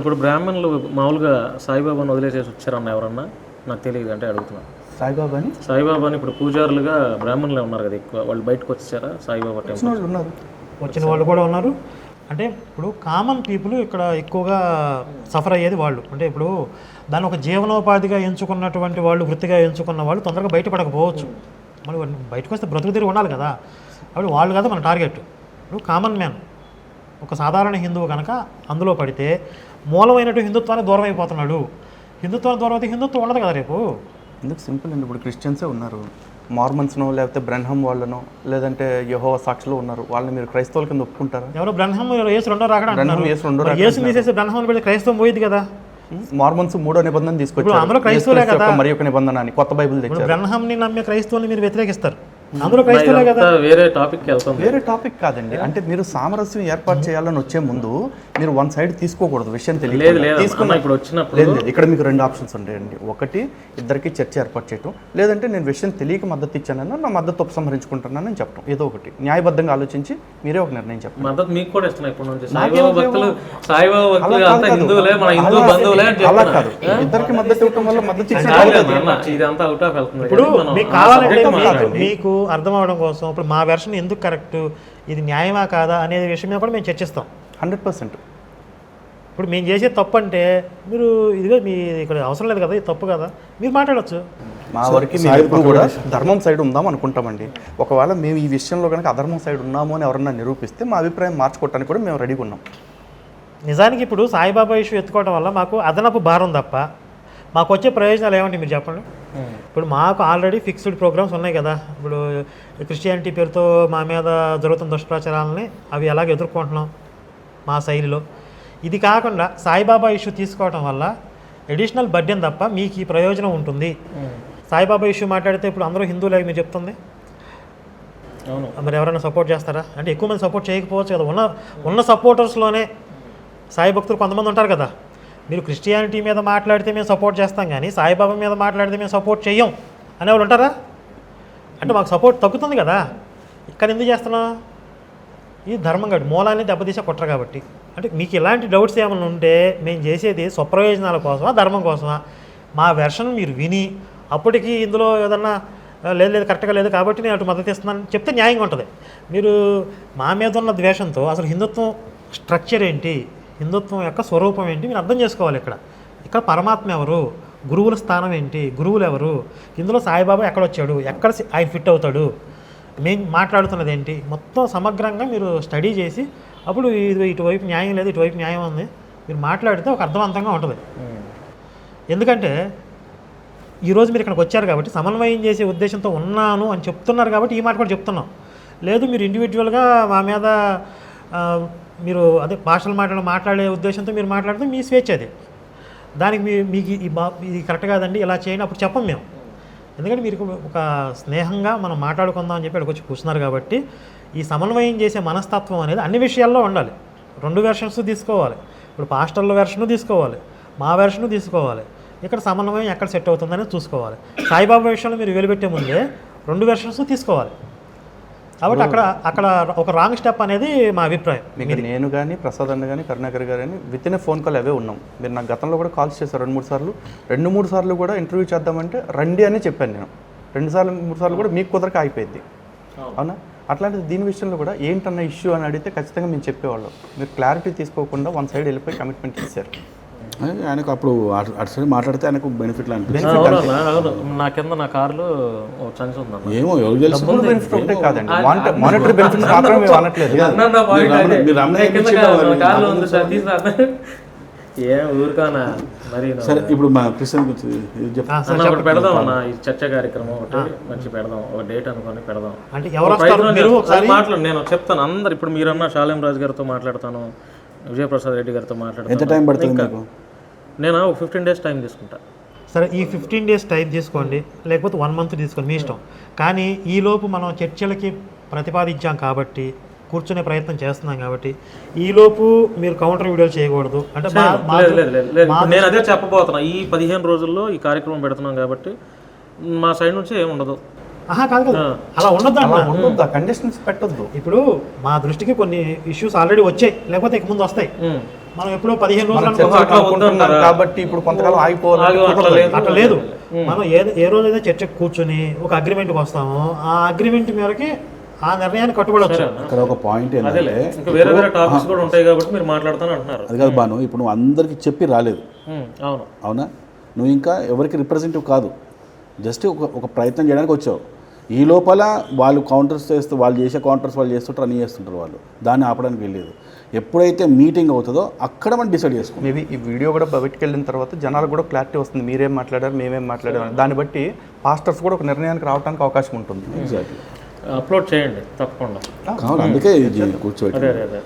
ఇప్పుడు బ్రాహ్మణులు మామూలుగా సాయిబాబాను వదిలేసేసి వచ్చారన్న ఎవరన్నా? నాకు తెలియదు, అంటే అడుగుతున్నాను. సాయిబాబాని ఇప్పుడు పూజారులుగా బ్రాహ్మణులే ఉన్నారు కదా ఎక్కువ, వాళ్ళు బయటకు వచ్చారా సాయిబాబా టెంపుల్? ఉన్నారు, వచ్చిన వాళ్ళు కూడా ఉన్నారు. అంటే ఇప్పుడు కామన్ పీపుల్ ఇక్కడ ఎక్కువగా సఫర్ అయ్యేది వాళ్ళు. అంటే ఇప్పుడు దాన్ని ఒక జీవనోపాధిగా ఎంచుకున్నటువంటి వాళ్ళు, వృత్తిగా ఎంచుకున్న వాళ్ళు తొందరగా బయటపడకపోవచ్చు. మళ్ళీ బయటకు వస్తే బ్రతుకు తిరిగి ఉండాలి కదా. అప్పుడు వాళ్ళు కదా మన టార్గెట్. ఇప్పుడు కామన్ మ్యాన్, ఒక సాధారణ హిందువు కనుక అందులో పడితే మూలమైనటువంటి హిందుత్వానికి దూరం అయిపోతున్నాడు. హిందుత్వానికి దూరం అయితే హిందుత్వం ఉండదు కదా రేపు. ఎందుకు సింపుల్ అండి. ఇప్పుడు క్రిస్టియన్సే ఉన్నారు, మార్మన్స్నో లేకపోతే బ్రహ్మం వాళ్ళనో లేదంటే యెహోవా సాక్షులు ఉన్నారు, వాళ్ళని మీరు క్రైస్తవుల కింద ఒప్పుకుంటారా? ఎవరో బ్రహ్మం యేసు రెండో రాకడా అంటున్నారు. యేసు రెండో రాకడా యేసుని తీసేసి బ్రహ్మం పెడితే క్రైస్తవం పోయింది కదా. మార్మన్స్ 3వ నిబంధన తీసుకొచ్చారు, అందులో క్రైస్తవులే కదా. మరి ఒక నిబంధన అని కొత్త బైబిల్ తెచ్చారు. బ్రహ్మంని నమ్మే క్రైస్తవుని మీరు వ్యతిరేకిస్తారు, అందులో క్రైస్తవులే కదా. వేరే టాపిక్ వెళ్తుంది. వేరే టాపిక్ కాదండి. అంటే మీరు సామరస్యం ఏర్పాటు చేయాలని వచ్చే ముందు మీరు వన్ సైడ్ తీసుకోకూడదు, విషయం తెలియదు. ఇప్పుడు వచ్చినప్పుడు లేదు, ఇక్కడ మీకు 2 ఆప్షన్స్ ఉంటాయండి. ఒకటి ఇద్దరికి చర్చ ఏర్పాటు చేయటం, లేదంటే నేను విషయం తెలియక మద్దతు ఇచ్చానన్నా నా మద్దతు ఉపసంహరించుకుంటున్నానని చెప్పడం. ఏదో ఒకటి న్యాయబద్ధంగా ఆలోచించి మీరే ఒక నిర్ణయం చెప్పండి. మద్దతు మీకు కూడా ఇస్తున్నా ఇప్పటి నుంచి. సాయిబాబా భక్తులు అంతా హిందువులే, మన హిందూ బంధువులే అని అలా చెప్తున్నారు. కాదు, ఇద్దరికి మద్దతు ఇవ్వడం వల్ల మద్దతు ఇదంతా అవుట్ ఆఫ్ వెళ్తుంది. ఇప్పుడు మీకు కావాలంటే మీకు అర్థం అవడం కోసం ఇప్పుడు మా వెర్షన్ ఎందుకు కరెక్ట్, ఇది న్యాయమా కాదా అనే విషయం మీద కూడా మేము చర్చిస్తాం 100%. ఇప్పుడు మేము చేసే తప్పు అంటే మీరు ఇదిగో మీ ఇక్కడ అవసరం లేదు కదా, ఇది తప్పు కదా, మీరు మాట్లాడచ్చు. మా వరకు మేము ఎప్పుడు కూడా ధర్మం సైడ్ ఉందాం అనుకుంటామండి. ఒకవేళ మేము ఈ విషయంలో కనుక అధర్మం సైడ్ ఉన్నాము అని ఎవరన్నా నిరూపిస్తే మా అభిప్రాయం మార్చుకోవడానికి కూడా మేము రెడీగా ఉన్నాం. నిజానికి ఇప్పుడు సాయిబాబా ఇష్యూ ఎత్తుకోవడం వల్ల మాకు అదనపు భారం తప్ప మాకు వచ్చే ప్రయోజనాలు ఏమంటే మీరు చెప్పండి. ఇప్పుడు మాకు ఆల్రెడీ ఫిక్స్డ్ ప్రోగ్రామ్స్ ఉన్నాయి కదా. ఇప్పుడు క్రిస్టియానిటీ పేరుతో మా మీద జరుగుతున్న దుష్ప్రచారాలని అవి ఎలాగ ఎదుర్కొంటున్నాం మా శైలిలో. ఇది కాకుండా సాయిబాబా ఇష్యూ తీసుకోవడం వల్ల అడిషనల్ బర్డెన్ తప్ప మీకు ఈ ప్రయోజనం ఉంటుంది. సాయిబాబా ఇష్యూ మాట్లాడితే ఇప్పుడు అందరూ హిందువులే మీరు చెప్తుంది, మరి ఎవరైనా సపోర్ట్ చేస్తారా? అంటే ఎక్కువ మంది సపోర్ట్ చేయకపోవచ్చు కదా. ఉన్న సపోర్టర్స్లోనే సాయి భక్తులు కొంతమంది ఉంటారు కదా. మీరు క్రిస్టియానిటీ మీద మాట్లాడితే మేము సపోర్ట్ చేస్తాం కానీ సాయిబాబా మీద మాట్లాడితే మేము సపోర్ట్ చెయ్యం అనేవాళ్ళు ఉంటారా? అంటే మాకు సపోర్ట్ తగ్గుతుంది కదా. ఇక్కడ ఎందుకు చేస్తున్నాం? ఇది ధర్మం కాబట్టి మూలాన్ని దెబ్బతీసే కుట్ర కాబట్టి. అంటే మీకు ఇలాంటి డౌట్స్ ఏమైనా ఉంటే మేము చేసేది స్వప్రయోజనాల కోసమా ధర్మం కోసమా? మా వెర్షన్ మీరు విని అప్పటికి ఇందులో ఏదన్నా లేదు కరెక్ట్గా లేదు కాబట్టి నేను అటు మద్దతు ఇస్తున్నాను చెప్తే న్యాయంగా ఉంటుంది. మీరు మా మీద ఉన్న ద్వేషంతో అసలు హిందుత్వం స్ట్రక్చర్ ఏంటి, హిందుత్వం యొక్క స్వరూపం ఏంటి మీరు అర్థం చేసుకోవాలి. ఇక్కడ పరమాత్మ ఎవరు, గురువుల స్థానం ఏంటి, గురువులు ఎవరు, ఇందులో సాయిబాబా ఎక్కడొచ్చాడు, ఎక్కడ ఆయన ఫిట్ అవుతాడు, మేము మాట్లాడుతున్నది ఏంటి, మొత్తం సమగ్రంగా మీరు స్టడీ చేసి అప్పుడు ఇటువైపు న్యాయం లేదు ఇటువైపు న్యాయం ఉంది మీరు మాట్లాడితే ఒక అర్థవంతంగా ఉంటుంది. ఎందుకంటే ఈరోజు మీరు ఇక్కడికి వచ్చారు కాబట్టి సమన్వయం చేసే ఉద్దేశంతో ఉన్నాను అని చెప్తున్నారు కాబట్టి ఈ మాట కూడా చెప్తున్నాం. లేదు మీరు ఇండివిజువల్గా మా మీద మీరు అదే భాషలు మాట్లాడే ఉద్దేశంతో మీరు మాట్లాడితే మీ స్వేచ్ఛ అది. దానికి మీకు ఇది కరెక్ట్ కాదండి ఇలా చేయండి అప్పుడు చెప్పం మేము. ఎందుకంటే మీరు ఒక స్నేహంగా మనం మాట్లాడుకుందాం అని చెప్పి ఇక్కడికి వచ్చి కూర్చున్నారు కాబట్టి ఈ సమన్వయం చేసే మనస్తత్వం అనేది అన్ని విషయాల్లో ఉండాలి. 2 వెర్షన్స్ తీసుకోవాలి. ఇప్పుడు పాస్టర్ల వెర్షను తీసుకోవాలి, మా వెర్షను తీసుకోవాలి. ఇక్కడ సమన్వయం ఎక్కడ సెట్ అవుతుందనేది చూసుకోవాలి. సాయిబాబా విషయంలో మీరు వెలుపెట్టే ముందే 2 వెర్షన్స్ తీసుకోవాలి. కాబట్టి అక్కడ ఒక రాంగ్ స్టెప్ అనేది మా అభిప్రాయం. మీకు నేను కానీ ప్రసాద్ అన్న కానీ కరుణాకర్ గారు కానీ విత్ ఇన్ ఫోన్ కాల్ అవే ఉన్నాం. మీరు నాకు గతంలో కూడా కాల్స్ చేశారు 2-3 సార్లు కూడా ఇంటర్వ్యూ చేద్దామంటే రండి అని చెప్పాను నేను. 2-3 సార్లు కూడా మీకు కుదరక అయిపోయింది, అవునా? అట్లాంటిది దీని విషయంలో కూడా ఏంటన్న ఇష్యూ అని అడిగితే ఖచ్చితంగా మేము చెప్పేవాళ్ళం. మీరు క్లారిటీ తీసుకోకుండా వన్ సైడ్ వెళ్ళిపోయి కమిట్మెంట్ ఇచ్చారు. ఆయనకు అప్పుడు అటు సైడ్ మాట్లాడితే ఆయనకు బెనిఫిట్లు అంటే నా కింద నా కార్లో ఒక సంచి ఉందన్న. ఏమో ఎవరు తెలుసు. డబ్బులు బెనిఫిట్ ఒకటే కాదండి, మానిటరీ బెనిఫిట్స్ మాత్రమే మేము అనట్లేదు. ఏం ఊరుకానా మరి. సరే ఇప్పుడు మా క్రిస్టియన్ గురించి ఒకటి పెడదాం అన్న, ఈ చర్చ కార్యక్రమం ఒకటి మంచి పెడదాం, ఒక డేట్ అనుకొని పెడదాం. అంటే ఎవరు మాట్లాడు, నేను చెప్తాను అందరు. ఇప్పుడు మీరన్నా షాలేం రాజు గారితో మాట్లాడతాను, విజయప్రసాద్ రెడ్డి గారితో మాట్లాడతాను. ఎంత టైం పడుతుంది మీకు? నేను ఒక 15 days టైం తీసుకుంటా. సరే, ఈ 15 days టైం తీసుకోండి, లేకపోతే 1 month తీసుకోండి, మీ ఇష్టం. కానీ ఈలోపు మనం చర్చలకి ప్రతిపాదించాం కాబట్టి, కూర్చునే ప్రయత్నం చేస్తున్నాం కాబట్టి, ఈలోపు మీరు కౌంటర్ వీడియోలు చేయకూడదు. అంటే నేను అదే చెప్పబోతున్నా. ఈ 15 రోజుల్లో ఈ కార్యక్రమం పెడుతున్నాం కాబట్టి మా సైడ్ నుంచి ఏమి ఉండదు. కాదు అలా ఉండొద్దు, కండిషన్స్ పెట్టొద్దు. ఇప్పుడు మా దృష్టికి కొన్ని ఇష్యూస్ ఆల్రెడీ వచ్చాయి, లేకపోతే ఇక ముందు వస్తాయి. మనం ఎప్పుడో 15 రోజులు కాబట్టి ఇప్పుడు కొంతకాలం ఆగిపోవాలి అట్లా లేదు. మనం ఏ రోజైతే చర్చకు కూర్చొని ఒక అగ్రిమెంట్కి వస్తామో ఆ అగ్రిమెంట్ మేరకి ఆ నిర్ణయాన్ని కట్టుబడవచ్చు. ఇక్కడ ఒక పాయింట్ ఏంటంటే వేరే వేరే టాపిక్స్ కూడా ఉంటాయి కాబట్టి మీరు మాట్లాడతాను అంటున్నారు. అది కాదు బాను, ఇప్పుడు నువ్వు అందరికి చెప్పి రాలేదు, అవునా? నువ్వు ఇంకా ఎవరికి రిప్రజెంటేటివ్ కాదు, జస్ట్ ఒక ప్రయత్నం చేయడానికి వచ్చావు. ఈ లోపల వాళ్ళు కౌంటర్స్ చేస్తూ వాళ్ళు చేసే కౌంటర్స్ వాళ్ళు చేస్తుంటారు, అన్నీ చేస్తుంటారు. వాళ్ళు దాన్ని ఆపడానికి వెళ్ళలేదు. ఎప్పుడైతే మీటింగ్ అవుతుందో అక్కడ మనం డిసైడ్ చేసుకోండి. మేబీ ఈ వీడియో కూడా బయటకు వెళ్ళిన తర్వాత జనాలకు కూడా క్లారిటీ వస్తుంది, మీరేం మాట్లాడారు మేమేం మాట్లాడారు. దాన్ని బట్టి పాస్టర్స్ కూడా ఒక నిర్ణయానికి రావడానికి అవకాశం ఉంటుంది. ఎగ్జాక్ట్లీ, అప్లోడ్ చేయండి తప్పకుండా. కావాలి, అందుకే కూర్చోబెట్టి.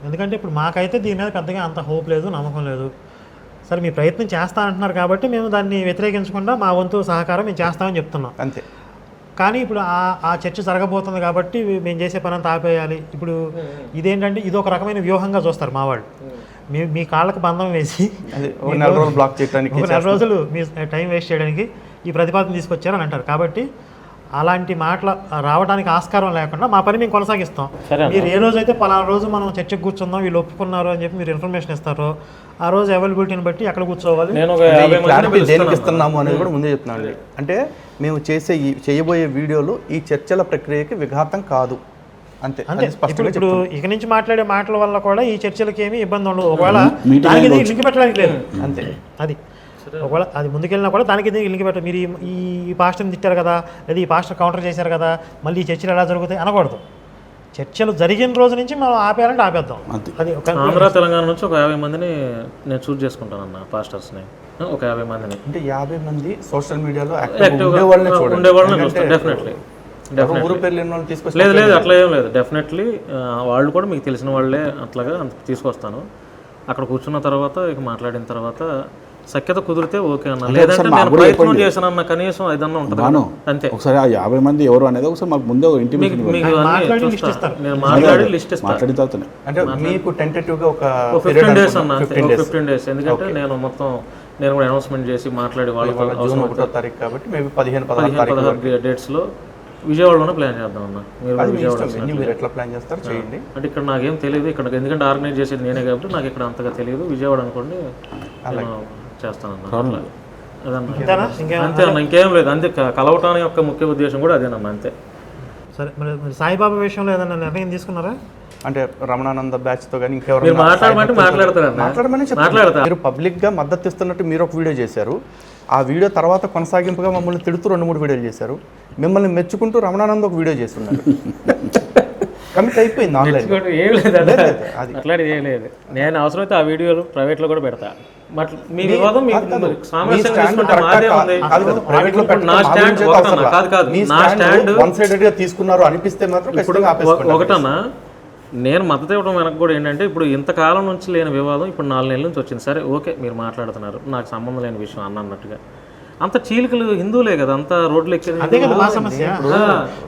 ఎందుకంటే ఇప్పుడు మాకైతే దీని మీద పెద్దగా అంత హోప్ లేదు, నమ్మకం లేదు. సరే, మీ ప్రయత్నం చేస్తా అంటున్నారు కాబట్టి మేము దాన్ని వ్యతిరేకించకుండా మా వంతు సహకారం మేము చేస్తామని చెప్తున్నాం, అంతే. కానీ ఇప్పుడు ఆ చర్చ జరగబోతుంది కాబట్టి మేము చేసే పని అంతా ఆపేయాలి. ఇప్పుడు ఇదేంటంటే ఇది ఒక రకమైన వ్యూహంగా చూస్తారు మా వాళ్ళు. మీ కాళ్ళకు బంధం వేసి ఒక నెల రోజులు బ్లాక్ చేయడానికి, ఒక 4 రోజులు మీ టైం వేస్ట్ చేయడానికి ఈ ప్రతిపాదన తీసుకొచ్చారని అంటారు. కాబట్టి అలాంటి మాటలు రావడానికి ఆస్కారం లేకుండా మా పని మేము కొనసాగిస్తాం. మీరు ఏ రోజైతే పలానా రోజు మనం చర్చకు కూర్చుందాం, వీళ్ళు ఒప్పుకున్నారు అని చెప్పి మీరు ఇన్ఫర్మేషన్ ఇస్తారో ఆ రోజు అవైలబిలిటీని బట్టి ఎక్కడ కూర్చోవాలి, క్లారిటీ దేనికి ఇస్తున్నాము అనేది కూడా ముందే చెప్తున్నాను. అంటే మేము చేయబోయే వీడియోలు ఈ చర్చల ప్రక్రియకి విఘాతం కాదు, అంతే. ఇప్పుడు ఇక నుంచి మాట్లాడే మాటల వల్ల కూడా ఈ చర్చలకి ఏమీ ఇబ్బంది ఉండదు. ఒకవేళ దానికి లింక్ పెట్టడానికి లేదు, అంతే. అది ఒకవేళ అది ముందుకెళ్ళినా కూడా దానికి లింక్ పెట్టారు. మీరు ఈ పాస్టర్ని తిట్టారు కదా, లేదా ఈ పాస్టర్ కౌంటర్ చేశారు కదా, మళ్ళీ ఈ చర్చలు ఎలా జరుగుతాయి అనకూడదు. చర్చలు జరిగిన రోజు నుంచి మనం ఆపేయాలంటే ఆపేద్దాం. అది ఆంధ్ర తెలంగాణ నుంచి ఒక 50 మందిని నేను చూస్ చేసుకుంటానన్న పాస్టర్స్ని, ఒక 50 మందిని. అంటే 50 మంది సోషల్ మీడియాలో ఉండేవాళ్ళని చూస్తాను. డెఫినెట్లీ లేదు అట్లా ఏం లేదు. డెఫినెట్లీ వాళ్ళు కూడా మీకు తెలిసిన వాళ్ళే, అట్లాగా తీసుకొస్తాను. అక్కడ కూర్చున్న తర్వాత ఇక మాట్లాడిన తర్వాత సఖ్యత కుదిరితే ఓకే అన్న, లేదంటే నేను ప్రయత్నం చేశానన్న కనీసం ఏదన్నా ఉంటుంది అంతే. ఒకసారి ఆ 50 మంది ఎవరు అనేది ఒకసారి మాకు ముందే ఇంటిమేషన్ నేను మాట్లాడి లిస్ట్ ఇస్తాను. అంటే మీకు టెంటేటివ్ గా ఒక 15 days అన్న, 15 days. ఎందుకంటే నేను కూడా అనౌన్స్మెంట్ చేసి మాట్లాడి వాళ్ళతో జూన్ 1వ తారీఖు కాబట్టి మేబీ 15-16 డేట్స్లో విజయవాడలోనే ప్లాన్ చేద్దాం అన్న. మీరు ఎట్లా ప్లాన్ చేస్తారు చేయండి. అంటే ఇక్కడ నాకేం తెలియదు, ఇక్కడ ఎందుకంటే ఆర్గనైజ్ చేసేది నేనే కాబట్టి నాకు ఇక్కడ అంతగా తెలియదు. విజయవాడ అనుకోండి చేస్తానన్నా, అంతే అన్న, ఇంకేం లేదు. అంతే, కలవటానికి యొక్క ముఖ్య ఉద్దేశం కూడా అదేనన్నా, అంతే. సరే, మరి సాయిబాబా విషయంలో ఏదైనా నిర్ణయం తీసుకున్నారా? అంటే రమణానంద బ్యాచ్ తో కానీ ఇంకెవరు మాట్లాడతారు. మీరు పబ్లిక్ గా మద్దతు ఇస్తున్నట్టు మీరు ఒక వీడియో చేశారు. ఆ వీడియో తర్వాత కొనసాగింపుగా మమ్మల్ని తిడుతూ 2-3 వీడియోలు చేశారు. మిమ్మల్ని మెచ్చుకుంటూ రమణానంద ఒక వీడియో చేస్తున్నారు. కమిట్ అయిపోయింది ఆన్లైన్. ఏం లేదు, అట్లాంటిది ఏం లేదు. నేను అవసరమైతే ఆ వీడియోలు ప్రైవేట్ లో కూడా పెడతా. మీ వివాదం తీసుకున్నారు అనిపిస్తే మాత్రం ఒకటన్నా, నేను మద్దతు ఇవ్వడం వెనక కూడా ఏంటంటే, ఇప్పుడు ఇంతకాలం నుంచి లేని వివాదం ఇప్పుడు 4 నెలల నుంచి వచ్చింది. సరే ఓకే, మీరు మాట్లాడుతున్నారు, నాకు సంబంధం లేని విషయం అన్నట్టుగా. అంత చీలికలు హిందువులే కదా, అంత రోడ్లు ఎక్కేది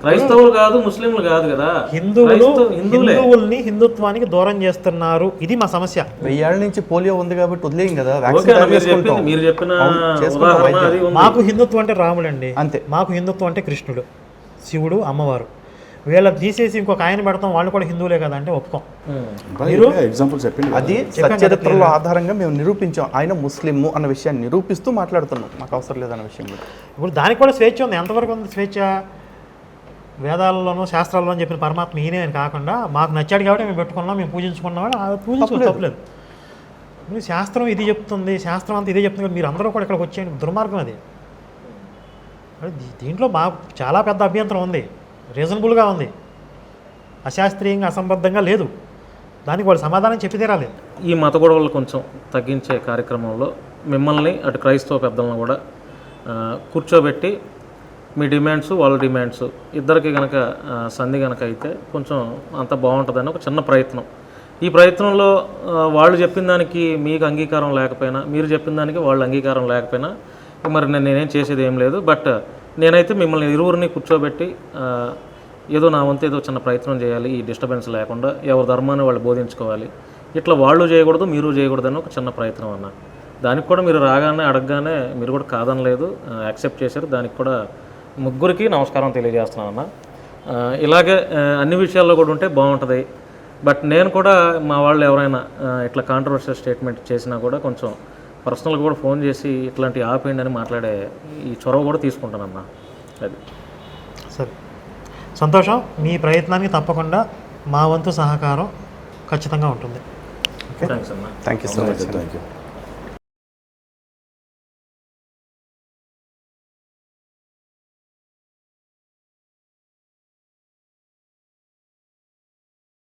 క్రైస్తవులు కాదు, ముస్లింలు కాదు కదా, హిందువుల్ని హిందుత్వానికి దూరం చేస్తున్నారు. ఇది మా సమస్య. 1000 ఏళ్ల నుంచి పోలియో ఉంది కాబట్టి వదిలేం కదా. మీరు చెప్పిన మాకు హిందుత్వం అంటే రాముడు అండి, అంతే. మాకు హిందుత్వం అంటే కృష్ణుడు, శివుడు, అమ్మవారు. వీళ్ళని తీసేసి ఇంకొక ఆయన పెడతాం వాళ్ళు కూడా హిందువులే కదా అంటే ఒప్పుకోం. ఎగ్జాంపుల్ చెప్పింది అది సచరిత్రలో ఆధారంగా మేము నిరూపించాం, ఆయన ముస్లిము అన్న విషయాన్ని నిరూపిస్తూ మాట్లాడుతున్నాం, మాకు అవసరం లేదన్న విషయం కూడా. ఇప్పుడు దానికి కూడా స్వేచ్ఛ ఉంది. ఎంతవరకు ఉంది స్వేచ్ఛ? వేదాల్లోనూ శాస్త్రాల్లోనూ చెప్పిన పరమాత్మ ఈయనే అని కాకుండా మాకు నచ్చాడు కాబట్టి మేము పెట్టుకున్నాం, మేము పూజించుకున్నాం, పూజించుకుని తప్పలేదు. మీరు శాస్త్రం ఇది చెప్తుంది, శాస్త్రం అంతా ఇదే చెప్తుంది, మీరు అందరూ కూడా ఇక్కడికి వచ్చేయండి, దుర్మార్గం అది. దీంట్లో మాకు చాలా పెద్ద అభ్యంతరం ఉంది, రీజనబుల్గా ఉంది, అశాస్త్రీయంగా అసంబద్ధంగా లేదు. దానికి వాళ్ళు సమాధానం చెప్పి తీరాలి. ఈ మత గొడవలు కొంచెం తగ్గించే కార్యక్రమంలో మిమ్మల్ని అటు క్రైస్తవ పెద్దలను కూడా కూర్చోబెట్టి మీ డిమాండ్స్ వాళ్ళ డిమాండ్స్ ఇద్దరికి కనుక సంధి కనుక అయితే కొంచెం అంత బాగుంటుందని ఒక చిన్న ప్రయత్నం. ఈ ప్రయత్నంలో వాళ్ళు చెప్పిన దానికి మీకు అంగీకారం లేకపోయినా, మీరు చెప్పిన దానికి వాళ్ళు అంగీకారం లేకపోయినా మరి నేనేం చేసేది ఏం లేదు. బట్ నేనైతే మిమ్మల్ని ఇరువురిని కూర్చోబెట్టి ఏదో నా వంతు ఏదో చిన్న ప్రయత్నం చేయాలి, ఈ డిస్టర్బెన్స్ లేకుండా ఎవరి ధర్మాన్ని వాళ్ళు బోధించుకోవాలి, ఇట్లా వాళ్ళు చేయకూడదు మీరు చేయకూడదని ఒక చిన్న ప్రయత్నం అన్న. దానికి కూడా మీరు రాగానే అడగగానే మీరు కూడా కాదనలేదు, యాక్సెప్ట్ చేశారు. దానికి కూడా ముగ్గురికి నమస్కారం తెలియజేస్తున్నాను అన్న. ఇలాగే అన్ని విషయాల్లో కూడా ఉంటే బాగుంటుంది. బట్ నేను కూడా మా వాళ్ళు ఎవరైనా ఇట్లా కాంట్రవర్షియల్ స్టేట్మెంట్ చేసినా కూడా కొంచెం పర్సనల్గా కూడా ఫోన్ చేసి ఇట్లాంటి ఆపేయండి అని మాట్లాడే ఈ చొరవ కూడా తీసుకుంటానన్నా. అది సరే, సంతోషం. మీ ప్రయత్నానికి తప్పకుండా మా వంతు సహకారం ఖచ్చితంగా ఉంటుంది. థ్యాంక్స్ అన్న. Thank you so much. Thank you.